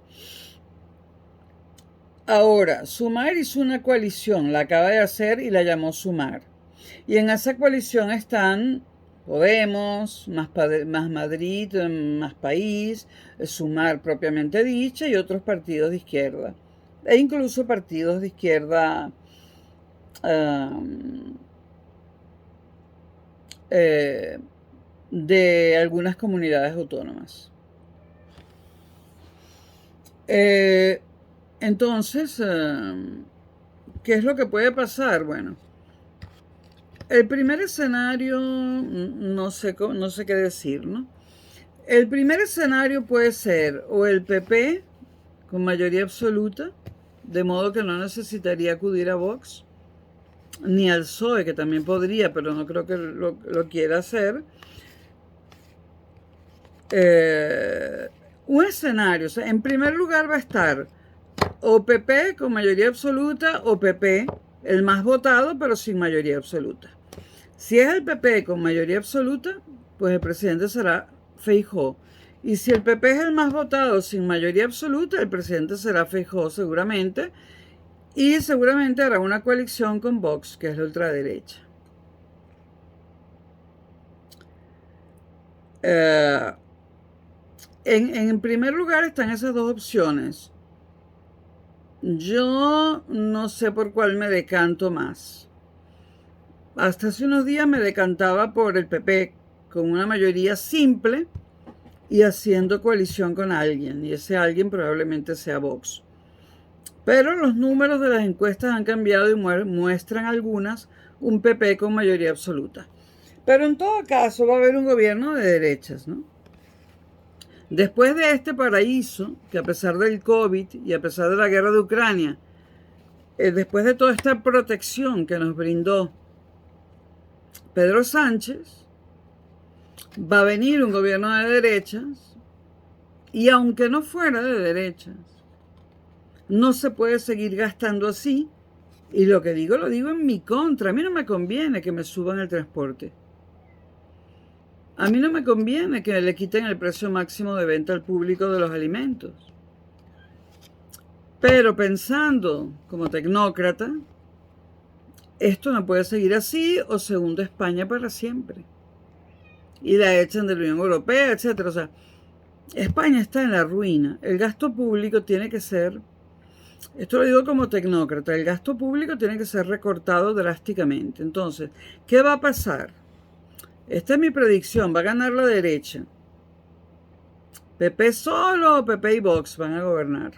Ahora, Sumar hizo una coalición, la acaba de hacer y la llamó Sumar. Y en esa coalición están Podemos, Más Madrid, Más País, Sumar propiamente dicha y otros partidos de izquierda. E incluso partidos de izquierda de algunas comunidades autónomas. Entonces, ¿qué es lo que puede pasar? Bueno, el primer escenario, no sé qué decir, ¿no? El primer escenario puede ser o el PP con mayoría absoluta, de modo que no necesitaría acudir a Vox, ni al PSOE, que también podría, pero no creo que lo quiera hacer. Un escenario, o sea, en primer lugar va a estar o PP con mayoría absoluta o PP el más votado pero sin mayoría absoluta. Si es el PP con mayoría absoluta, pues el presidente será Feijóo. Y si el PP es el más votado sin mayoría absoluta, el presidente será Feijóo seguramente. Y seguramente hará una coalición con Vox, que es la ultraderecha. En primer lugar están esas dos opciones. Yo no sé por cuál me decanto más. Hasta hace unos días me decantaba por el PP con una mayoría simple y haciendo coalición con alguien. Y ese alguien probablemente sea Vox. Pero los números de las encuestas han cambiado y muestran algunas un PP con mayoría absoluta. Pero en todo caso va a haber un gobierno de derechas, ¿no? Después de este paraíso, que a pesar del COVID y a pesar de la guerra de Ucrania, después de toda esta protección que nos brindó Pedro Sánchez, va a venir un gobierno de derechas, y aunque no fuera de derechas, no se puede seguir gastando así, y lo digo en mi contra. A mí no me conviene que me suban el transporte. A mí no me conviene que le quiten el precio máximo de venta al público de los alimentos. Pero pensando como tecnócrata, esto no puede seguir así o se hunde España para siempre. Y la echan de la Unión Europea, etc. O sea, España está en la ruina. El gasto público tiene que ser, esto lo digo como tecnócrata, el gasto público tiene que ser recortado drásticamente. Entonces, ¿qué va a pasar? Esta es mi predicción, va a ganar la derecha. PP solo, PP y Vox van a gobernar.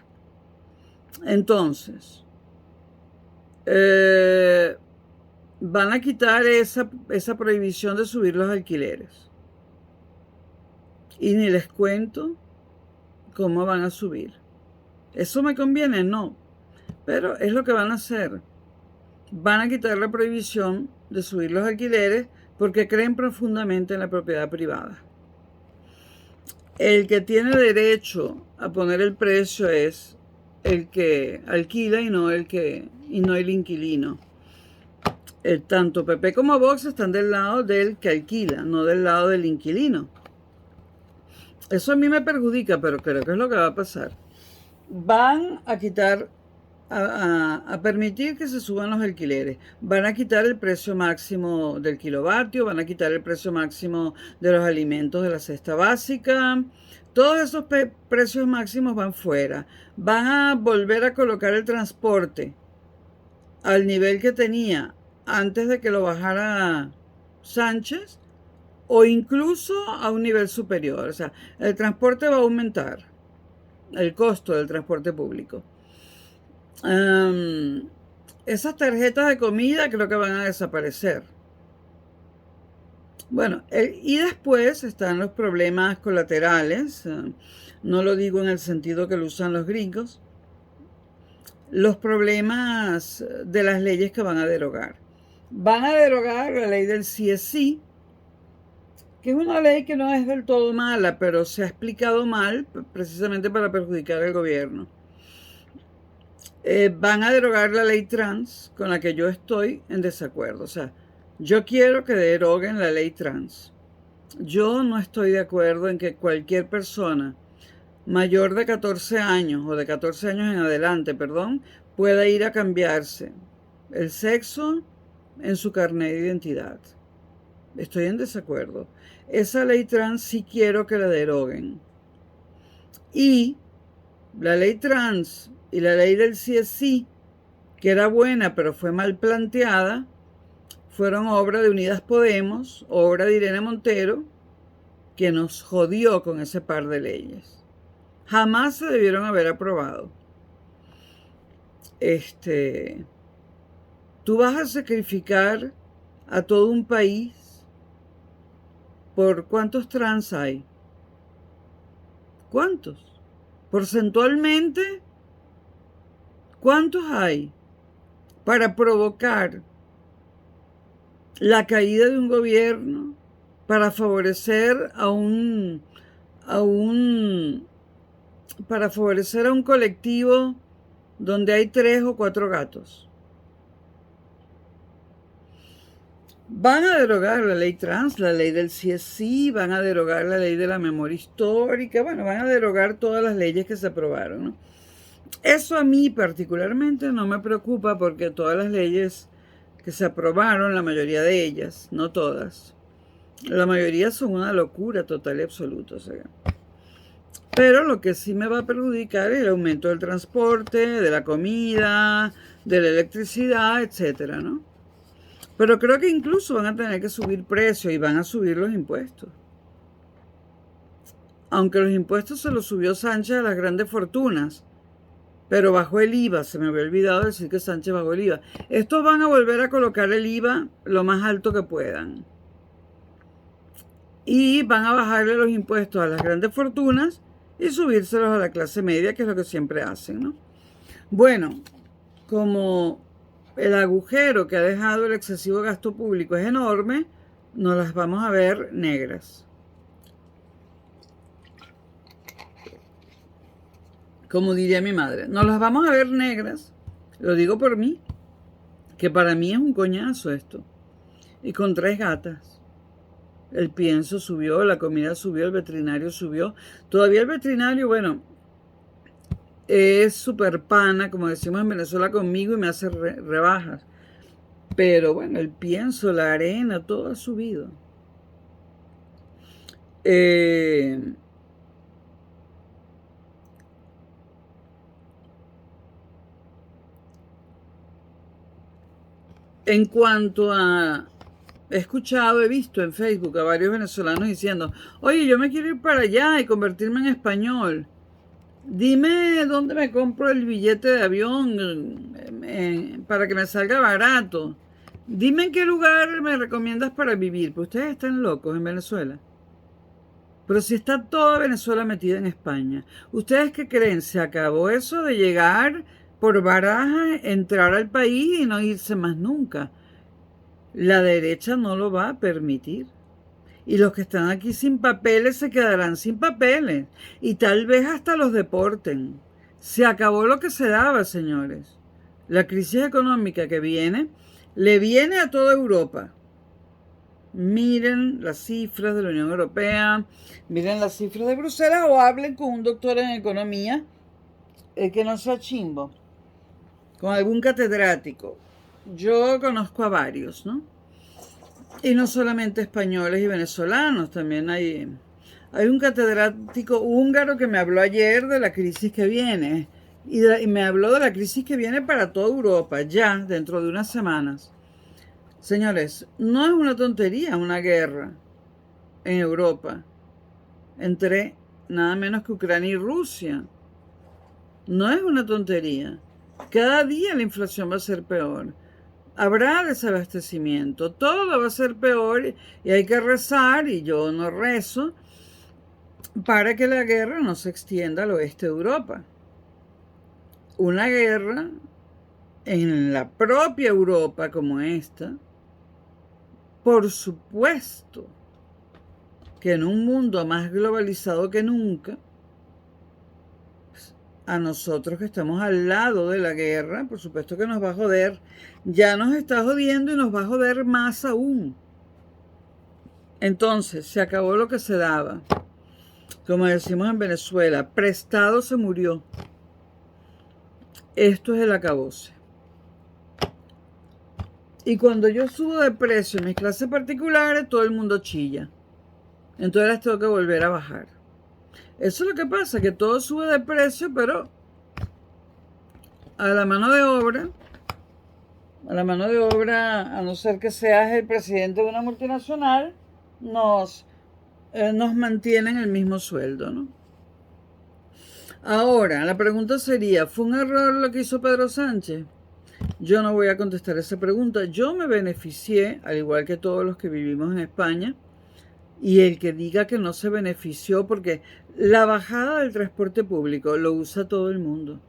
Entonces, van a quitar esa prohibición de subir los alquileres. Y ni les cuento cómo van a subir. ¿Eso me conviene? No. Pero es lo que van a hacer. Van a quitar la prohibición de subir los alquileres porque creen profundamente en la propiedad privada. El que tiene derecho a poner el precio es el que alquila y no el inquilino. Tanto PP como Vox están del lado del que alquila, no del lado del inquilino. Eso a mí me perjudica, pero creo que es lo que va a pasar. Van a quitar, a permitir que se suban los alquileres. Van a quitar el precio máximo del kilovatio, van a quitar el precio máximo de los alimentos de la cesta básica. Todos esos precios máximos van fuera. Van a volver a colocar el transporte al nivel que tenía antes de que lo bajara Sánchez, o incluso a un nivel superior. O sea, el transporte va a aumentar, el costo del transporte público. Esas tarjetas de comida creo que van a desaparecer. Bueno, y después están los problemas colaterales. No lo digo en el sentido que lo usan los gringos. Los problemas de las leyes que van a derogar. Van a derogar la ley del CSI, que es una ley que no es del todo mala, pero se ha explicado mal precisamente para perjudicar al gobierno. Van a derogar la ley trans, con la que yo estoy en desacuerdo. O sea, yo quiero que deroguen la ley trans. Yo no estoy de acuerdo en que cualquier persona mayor de 14 años, o de 14 años en adelante, pueda ir a cambiarse el sexo en su carnet de identidad. Estoy en desacuerdo. Esa ley trans sí quiero que la deroguen. Y la ley trans y la ley del CSI, que era buena pero fue mal planteada, fueron obra de Unidas Podemos, obra de Irene Montero, que nos jodió con ese par de leyes. Jamás se debieron haber aprobado. Tú vas a sacrificar a todo un país por ¿cuántos trans hay? ¿Cuántos? Porcentualmente, ¿cuántos hay? Para provocar la caída de un gobierno, para favorecer a un colectivo donde hay 3 o 4 gatos. Van a derogar la ley trans, la ley del CSI, van a derogar la ley de la memoria histórica, van a derogar todas las leyes que se aprobaron, ¿no? Eso a mí particularmente no me preocupa porque todas las leyes que se aprobaron, la mayoría de ellas, no todas, la mayoría son una locura total y absoluta. O sea. Pero lo que sí me va a perjudicar es el aumento del transporte, de la comida, de la electricidad, etcétera, ¿no? Pero creo que incluso van a tener que subir precios y van a subir los impuestos. Aunque los impuestos se los subió Sánchez a las grandes fortunas, pero bajó el IVA. Se me había olvidado decir que Sánchez bajó el IVA. Estos van a volver a colocar el IVA lo más alto que puedan. Y van a bajarle los impuestos a las grandes fortunas y subírselos a la clase media, que es lo que siempre hacen, ¿no? Bueno, como el agujero que ha dejado el excesivo gasto público es enorme, nos las vamos a ver negras. Como diría mi madre, nos las vamos a ver negras. Lo digo por mí, que para mí es un coñazo esto. Y con 3 gatas. El pienso subió, la comida subió, el veterinario subió. Todavía el veterinario, bueno, es súper pana, como decimos en Venezuela, conmigo y me hace rebajas. Pero bueno, el pienso, la arena, todo ha subido. En cuanto a... He escuchado, he visto en Facebook a varios venezolanos diciendo, oye, yo me quiero ir para allá y convertirme en español. Dime dónde me compro el billete de avión para que me salga barato. Dime en qué lugar me recomiendas para vivir. Pues ustedes están locos en Venezuela. Pero si está toda Venezuela metida en España. ¿Ustedes qué creen? ¿Se acabó eso de llegar por baraja, entrar al país y no irse más nunca? La derecha no lo va a permitir. Y los que están aquí sin papeles se quedarán sin papeles. Y tal vez hasta los deporten. Se acabó lo que se daba, señores. La crisis económica que viene, le viene a toda Europa. Miren las cifras de la Unión Europea, miren las cifras de Bruselas o hablen con un doctor en economía que no sea chimbo, con algún catedrático. Yo conozco a varios, ¿no? Y no solamente españoles y venezolanos, también hay un catedrático húngaro que me habló ayer de la crisis que viene. Y me habló de la crisis que viene para toda Europa, ya, dentro de unas semanas. Señores, no es una tontería una guerra en Europa entre nada menos que Ucrania y Rusia. No es una tontería. Cada día la inflación va a ser peor. Habrá desabastecimiento, todo va a ser peor y hay que rezar, y yo no rezo, para que la guerra no se extienda al oeste de Europa. Una guerra en la propia Europa como esta, por supuesto que en un mundo más globalizado que nunca, a nosotros que estamos al lado de la guerra, por supuesto que nos va a joder. Ya nos está jodiendo y nos va a joder más aún. Entonces, se acabó lo que se daba. Como decimos en Venezuela, prestado se murió. Esto es el acabose. Y cuando yo subo de precio en mis clases particulares, todo el mundo chilla. Entonces las tengo que volver a bajar. Eso es lo que pasa, que todo sube de precio, pero a la mano de obra, a no ser que seas el presidente de una multinacional, nos mantienen el mismo sueldo, ¿no? Ahora, la pregunta sería, ¿fue un error lo que hizo Pedro Sánchez? Yo no voy a contestar esa pregunta. Yo me beneficié, al igual que todos los que vivimos en España, y el que diga que no se benefició, porque la bajada del transporte público lo usa todo el mundo.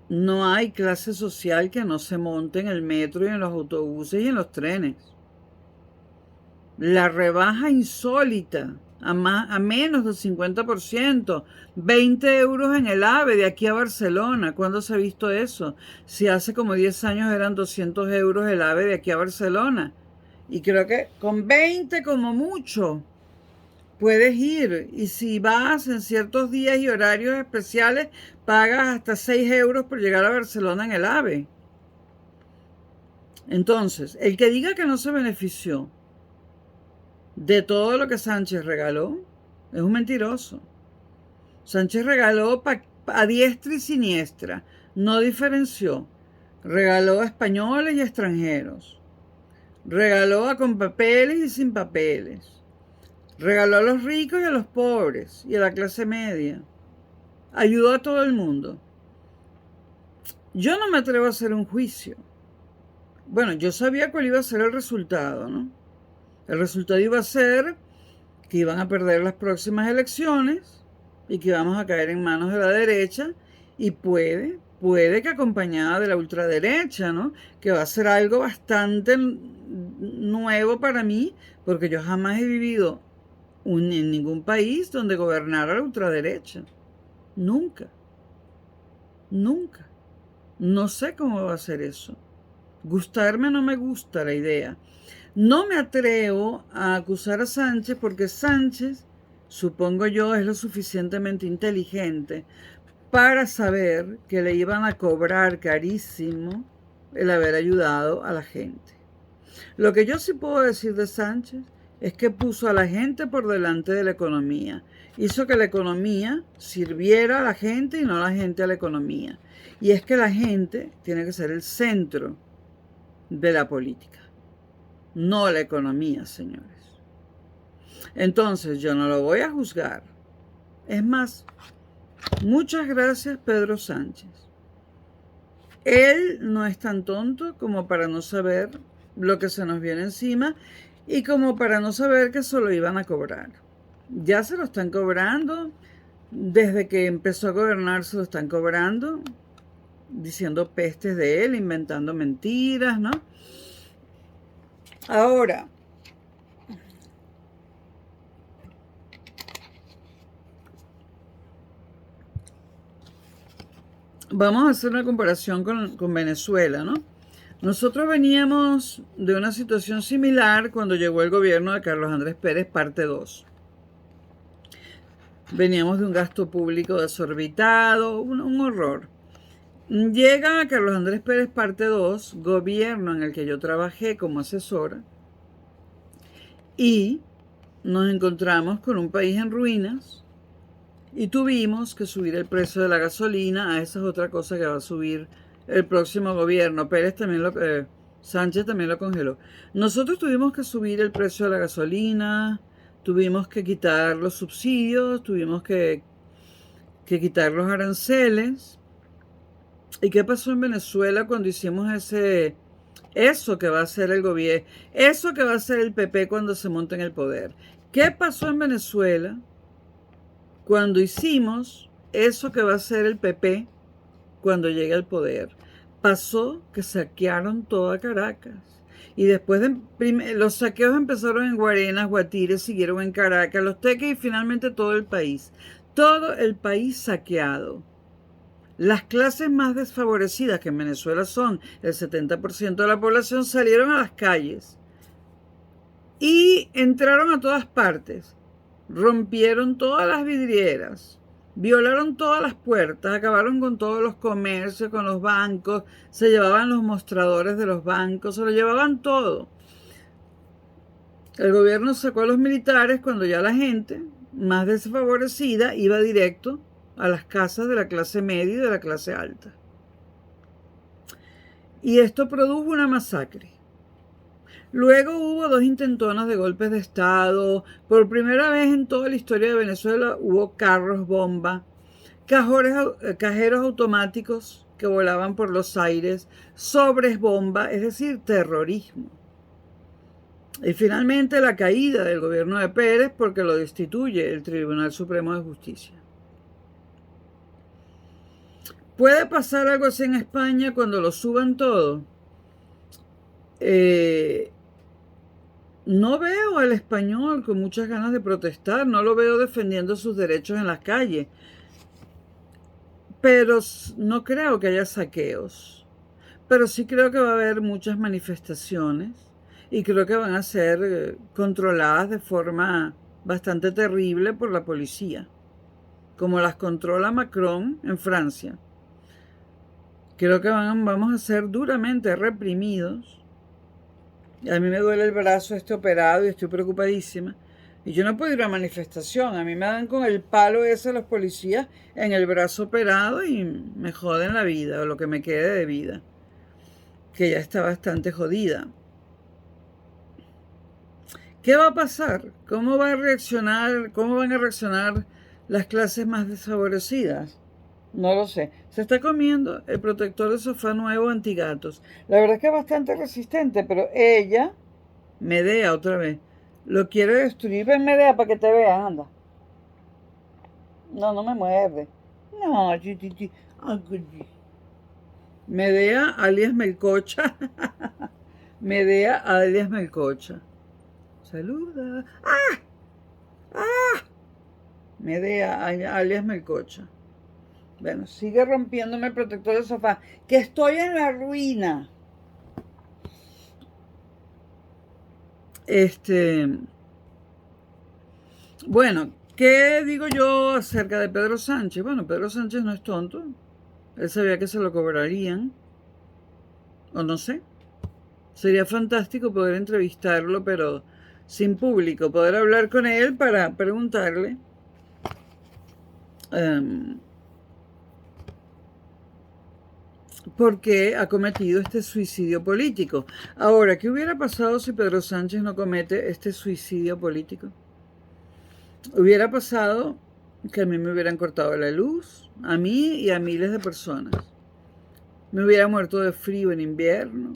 No hay clase social que no se monte en el metro y en los autobuses y en los trenes. La rebaja insólita, a menos del 50%, 20 euros en el AVE de aquí a Barcelona. ¿Cuándo se ha visto eso? Si hace como 10 años eran 200 euros el AVE de aquí a Barcelona. Y creo que con 20 como mucho puedes ir. Y si vas en ciertos días y horarios especiales, pagas hasta 6 euros por llegar a Barcelona en el AVE. Entonces, el que diga que no se benefició de todo lo que Sánchez regaló es un mentiroso. Sánchez regaló a diestra y siniestra. No diferenció. Regaló a españoles y extranjeros. Regaló a con papeles y sin papeles. Regaló a los ricos y a los pobres y a la clase media. Ayudó a todo el mundo. Yo no me atrevo a hacer un juicio. Bueno, yo sabía cuál iba a ser el resultado, ¿no? El resultado iba a ser que iban a perder las próximas elecciones y que íbamos a caer en manos de la derecha y puede que acompañada de la ultraderecha, ¿no? Que va a ser algo bastante nuevo para mí, porque yo jamás he vivido en ningún país donde gobernara la ultraderecha. Nunca, nunca. No sé cómo va a ser eso. Gustarme no me gusta la idea. No me atrevo a acusar a Sánchez porque Sánchez, supongo yo, es lo suficientemente inteligente para saber que le iban a cobrar carísimo el haber ayudado a la gente. Lo que yo sí puedo decir de Sánchez es que puso a la gente por delante de la economía. Hizo que la economía sirviera a la gente y no la gente a la economía. Y es que la gente tiene que ser el centro de la política, no la economía, señores. Entonces, yo no lo voy a juzgar. Es más, muchas gracias, Pedro Sánchez. Él no es tan tonto como para no saber lo que se nos viene encima y como para no saber que se lo iban a cobrar. Ya se lo están cobrando. Desde que empezó a gobernar se lo están cobrando, diciendo pestes de él, inventando mentiras, ¿no? Ahora, vamos a hacer una comparación con Venezuela, ¿no? Nosotros veníamos de una situación similar cuando llegó el gobierno de Carlos Andrés Pérez, parte 2. Veníamos de un gasto público desorbitado, un horror. Llega Carlos Andrés Pérez, parte 2, gobierno en el que yo trabajé como asesora, y nos encontramos con un país en ruinas y tuvimos que subir el precio de la gasolina. Esa es otra cosa que va a subir el próximo gobierno. Sánchez también lo congeló. Nosotros tuvimos que subir el precio de la gasolina, tuvimos que quitar los subsidios, tuvimos que quitar los aranceles. ¿Y qué pasó en Venezuela cuando hicimos eso que va a hacer el gobierno, eso que va a hacer el PP cuando se monte en el poder? ¿Qué pasó en Venezuela cuando hicimos eso que va a hacer el PP cuando llegue al poder? Pasó que saquearon toda Caracas. Y después los saqueos empezaron en Guarenas, Guatire, siguieron en Caracas, Los Teques y finalmente todo el país. Todo el país saqueado. Las clases más desfavorecidas, que en Venezuela son el 70% de la población, salieron a las calles y entraron a todas partes. Rompieron todas las vidrieras, violaron todas las puertas, acabaron con todos los comercios, con los bancos, se llevaban los mostradores de los bancos, se lo llevaban todo. El gobierno sacó a los militares cuando ya la gente más desfavorecida iba directo a las casas de la clase media y de la clase alta. Y esto produjo una masacre. Luego hubo 2 intentonas de golpes de Estado. Por primera vez en toda la historia de Venezuela hubo carros bomba, cajeros automáticos que volaban por los aires, sobres bomba, es decir, terrorismo. Y finalmente la caída del gobierno de Pérez porque lo destituye el Tribunal Supremo de Justicia. ¿Puede pasar algo así en España cuando lo suban todo? No veo al español con muchas ganas de protestar, no lo veo defendiendo sus derechos en las calles, pero no creo que haya saqueos. Pero sí creo que va a haber muchas manifestaciones y creo que van a ser controladas de forma bastante terrible por la policía, como las controla Macron en Francia. Creo que vamos a ser duramente reprimidos. A mí me duele el brazo operado y estoy preocupadísima. Y yo no puedo ir a manifestación. A mí me dan con el palo ese los policías en el brazo operado y me joden la vida, o lo que me quede de vida, que ya está bastante jodida. ¿Qué va a pasar? ¿Cómo van a reaccionar las clases más desfavorecidas? No lo sé. Se está comiendo el protector de sofá nuevo antigatos. La verdad es que es bastante resistente, pero ella, Medea otra vez, lo quiere destruir. Ven, Medea, para que te veas, anda. No, no me muerde. No, chichichi. Medea alias Melcocha. Medea alias Melcocha. Saluda. ¡Ah! ¡Ah! Medea alias Melcocha. Bueno, sigue rompiéndome el protector del sofá. Que estoy en la ruina. Bueno, ¿qué digo yo acerca de Pedro Sánchez? Bueno, Pedro Sánchez no es tonto. Él sabía que se lo cobrarían. O no sé. Sería fantástico poder entrevistarlo, pero sin público. Poder hablar con él para preguntarle por qué ha cometido este suicidio político. Ahora, ¿qué hubiera pasado si Pedro Sánchez no comete este suicidio político? Hubiera pasado que a mí me hubieran cortado la luz, a mí y a miles de personas. Me hubiera muerto de frío en invierno.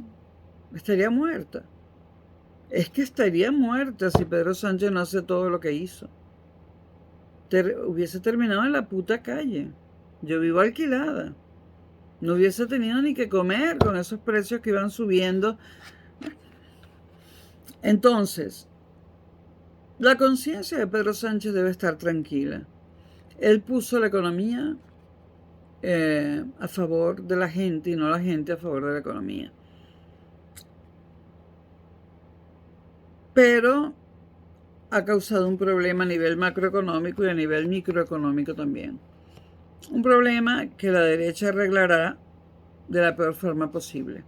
Estaría muerta. Es que estaría muerta si Pedro Sánchez no hace todo lo que hizo. Hubiese terminado en la puta calle. Yo vivo alquilada. No hubiese tenido ni que comer con esos precios que iban subiendo. Entonces, la conciencia de Pedro Sánchez debe estar tranquila. Él puso la economía a favor de la gente y no la gente a favor de la economía. Pero ha causado un problema a nivel macroeconómico y a nivel microeconómico también. Un problema que la derecha arreglará de la peor forma posible.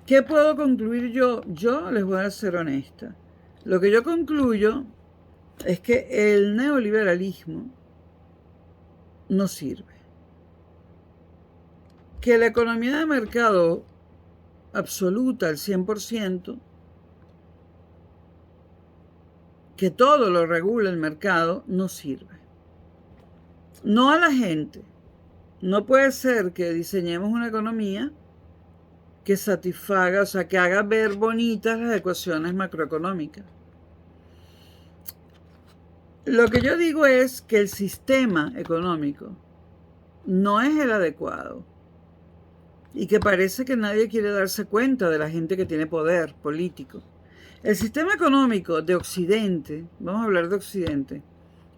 ¿Qué puedo concluir yo? Yo les voy a ser honesta. Lo que yo concluyo es que el neoliberalismo no sirve. Que la economía de mercado absoluta al 100%, que todo lo regula el mercado, no sirve. No a la gente. No puede ser que diseñemos una economía que satisfaga, o sea, que haga ver bonitas las ecuaciones macroeconómicas. Lo que yo digo es que el sistema económico no es el adecuado y que parece que nadie quiere darse cuenta de la gente que tiene poder político. El sistema económico de Occidente, vamos a hablar de Occidente,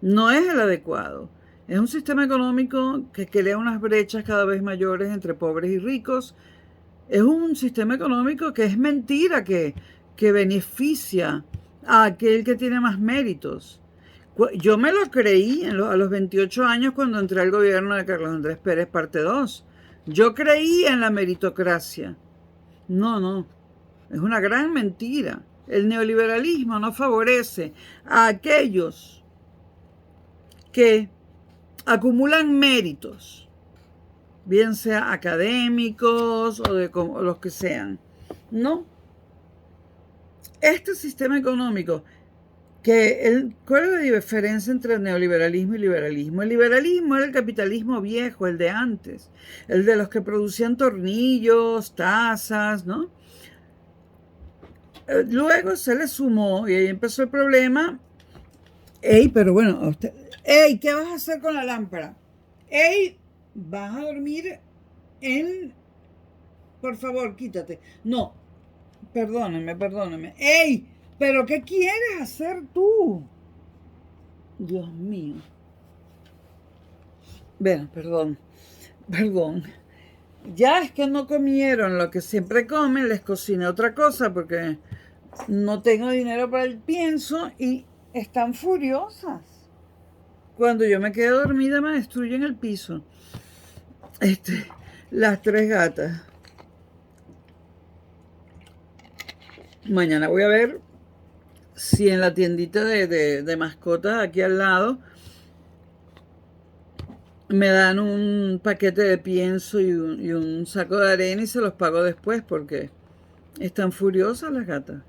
no es el adecuado. Es un sistema económico que crea unas brechas cada vez mayores entre pobres y ricos. Es un sistema económico que es mentira, que beneficia a aquel que tiene más méritos. Yo me lo creí a los 28 años cuando entré al gobierno de Carlos Andrés Pérez, parte 2. Yo creía en la meritocracia. No, es una gran mentira. El neoliberalismo no favorece a aquellos que acumulan méritos, bien sea académicos o los que sean. No. Este sistema económico, ¿cuál es la diferencia entre el neoliberalismo y el liberalismo? El liberalismo era el capitalismo viejo, el de antes, el de los que producían tornillos, tazas, ¿no? Luego se le sumó, y ahí empezó el problema. Pero bueno, ¿qué vas a hacer con la lámpara? ¿Vas a dormir por favor, quítate. No, perdóneme. ¿Pero qué quieres hacer tú? Dios mío. Bueno, perdón. Ya es que no comieron lo que siempre comen, les cociné otra cosa porque no tengo dinero para el pienso y están furiosas. Cuando yo me quedo dormida me destruyen el piso. Las 3 gatas. Mañana voy a ver si en la tiendita de mascotas aquí al lado me dan un paquete de pienso y un saco de arena y se los pago después porque están furiosas las gatas.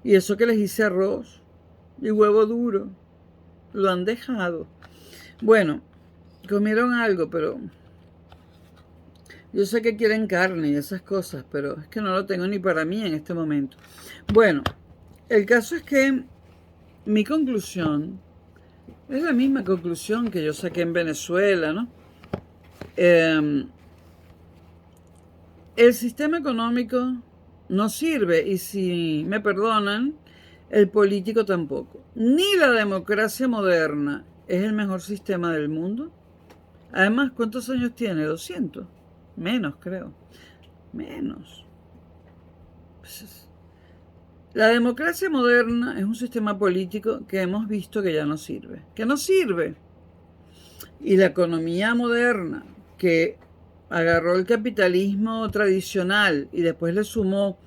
Y eso que les hice arroz y huevo duro, lo han dejado. Bueno, comieron algo, pero yo sé que quieren carne y esas cosas, pero es que no lo tengo ni para mí en este momento. Bueno, el caso es que mi conclusión es la misma conclusión que yo saqué en Venezuela, ¿no? El sistema económico no sirve y si me perdonan, el político tampoco. Ni la democracia moderna es el mejor sistema del mundo. Además, ¿cuántos años tiene? 200. Menos, creo. Menos. Pues, la democracia moderna es un sistema político que hemos visto que ya no sirve. Que no sirve. Y la economía moderna, que agarró el capitalismo tradicional y después le sumó,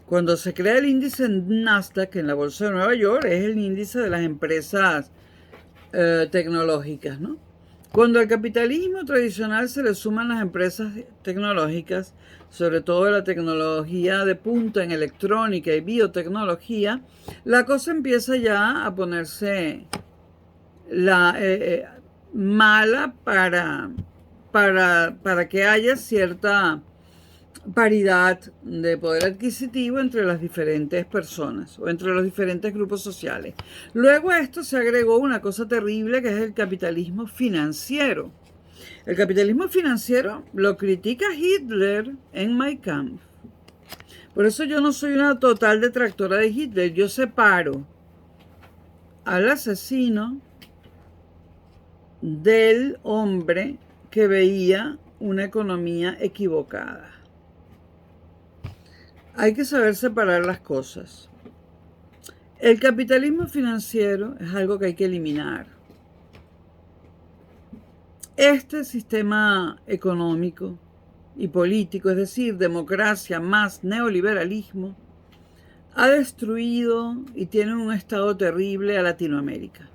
cuando se crea el índice en Nasdaq, en la bolsa de Nueva York, es el índice de las empresas tecnológicas, ¿no? Cuando al capitalismo tradicional se le suman las empresas tecnológicas, sobre todo la tecnología de punta en electrónica y biotecnología, la cosa empieza ya a ponerse mala para que haya cierta paridad de poder adquisitivo entre las diferentes personas o entre los diferentes grupos sociales. Luego a esto se agregó una cosa terrible que es el capitalismo financiero. El capitalismo financiero lo critica Hitler en Mein Kampf. Por eso yo no soy una total detractora de Hitler. Yo separo al asesino del hombre que veía una economía equivocada. Hay que saber separar las cosas. El capitalismo financiero es algo que hay que eliminar. Este sistema económico y político, es decir, democracia más neoliberalismo, ha destruido y tiene un estado terrible a Latinoamérica.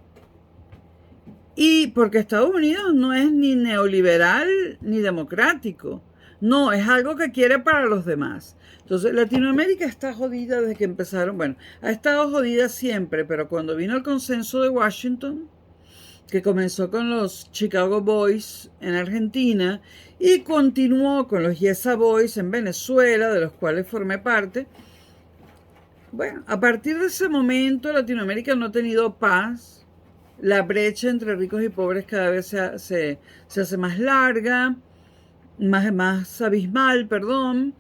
Y porque Estados Unidos no es ni neoliberal ni democrático. No, es algo que quiere para los demás. Entonces, Latinoamérica está jodida desde que empezaron. Bueno, ha estado jodida siempre, pero cuando vino el consenso de Washington, que comenzó con los Chicago Boys en Argentina y continuó con los Yesa Boys en Venezuela, de los cuales formé parte. Bueno, a partir de ese momento Latinoamérica no ha tenido paz. La brecha entre ricos y pobres cada vez se hace más larga, más abismal, perdón.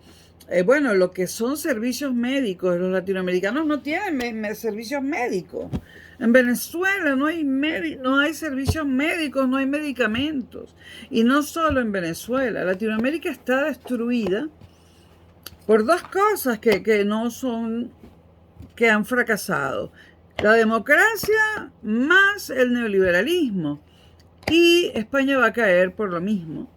Bueno, lo que son servicios médicos, los latinoamericanos no tienen servicios médicos. En Venezuela no hay servicios médicos, no hay medicamentos. Y no solo en Venezuela, Latinoamérica está destruida por dos cosas que no son, que han fracasado. La democracia más el neoliberalismo. Y España va a caer por lo mismo.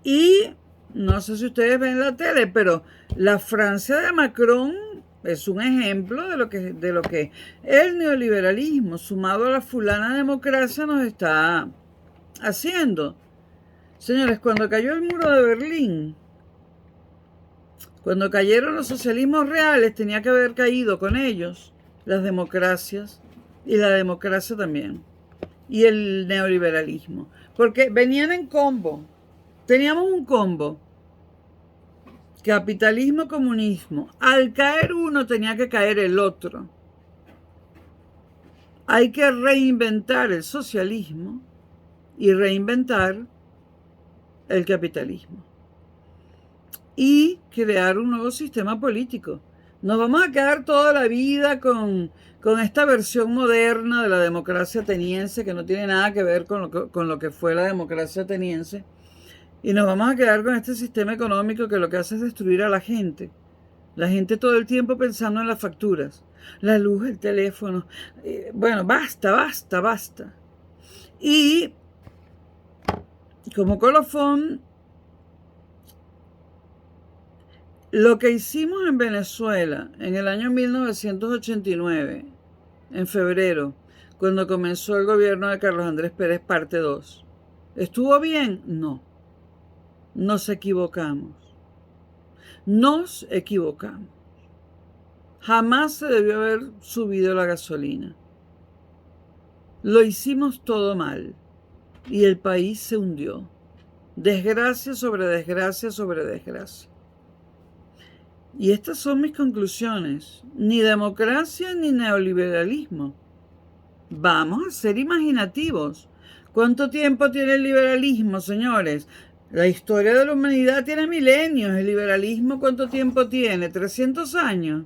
Y no sé si ustedes ven la tele, pero la Francia de Macron es un ejemplo de lo que el neoliberalismo sumado a la fulana democracia nos está haciendo. Señores, cuando cayó el muro de Berlín, cuando cayeron los socialismos reales, tenía que haber caído con ellos las democracias y la democracia también. Y el neoliberalismo. Porque venían en combo. Teníamos un combo. Capitalismo, comunismo. Al caer uno tenía que caer el otro. Hay que reinventar el socialismo y reinventar el capitalismo. Y crear un nuevo sistema político. Nos vamos a quedar toda la vida con esta versión moderna de la democracia ateniense que no tiene nada que ver con lo que fue la democracia ateniense. Y nos vamos a quedar con este sistema económico que lo que hace es destruir a la gente. La gente todo el tiempo pensando en las facturas. La luz, el teléfono. Bueno, basta. Y como colofón, lo que hicimos en Venezuela en el año 1989, en febrero, cuando comenzó el gobierno de Carlos Andrés Pérez, parte 2, ¿estuvo bien? No. Nos equivocamos. Jamás se debió haber subido la gasolina. Lo hicimos todo mal y el país se hundió. Desgracia sobre desgracia sobre desgracia. Y estas son mis conclusiones. Ni democracia ni neoliberalismo. Vamos a ser imaginativos. ¿Cuánto tiempo tiene el liberalismo, señores? La historia de la humanidad tiene milenios. ¿El liberalismo cuánto tiempo tiene? 300 años.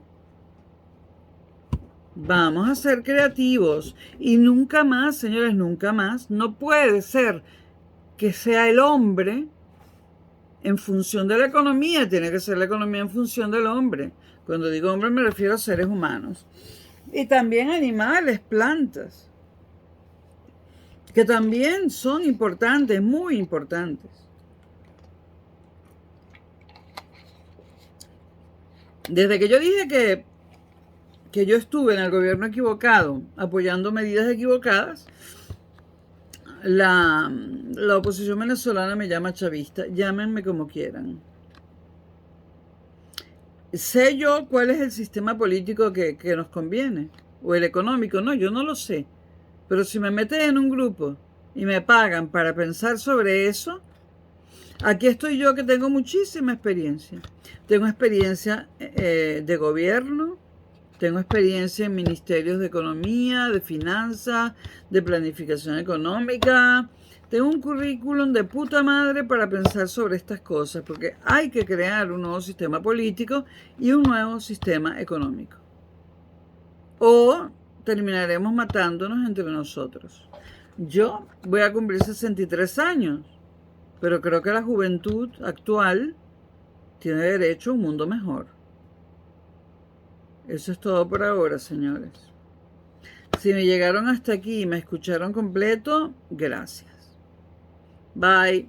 Vamos a ser creativos. Y nunca más, señores, nunca más. No puede ser que sea el hombre en función de la economía. Tiene que ser la economía en función del hombre. Cuando digo hombre me refiero a seres humanos. Y también animales, plantas, que también son importantes, muy importantes. Desde que yo dije que yo estuve en el gobierno equivocado, apoyando medidas equivocadas, la oposición venezolana me llama chavista. Llámenme como quieran. ¿Sé yo cuál es el sistema político que nos conviene? ¿O el económico? No, yo no lo sé. Pero si me meten en un grupo y me pagan para pensar sobre eso, aquí estoy yo que tengo muchísima experiencia. Tengo experiencia de gobierno, tengo experiencia en ministerios de economía, de finanzas, de planificación económica. Tengo un currículum de puta madre para pensar sobre estas cosas, porque hay que crear un nuevo sistema político y un nuevo sistema económico. O terminaremos matándonos entre nosotros. Yo voy a cumplir 63 años, pero creo que la juventud actual tiene derecho a un mundo mejor. Eso es todo por ahora, señores. Si me llegaron hasta aquí y me escucharon completo, gracias. Bye.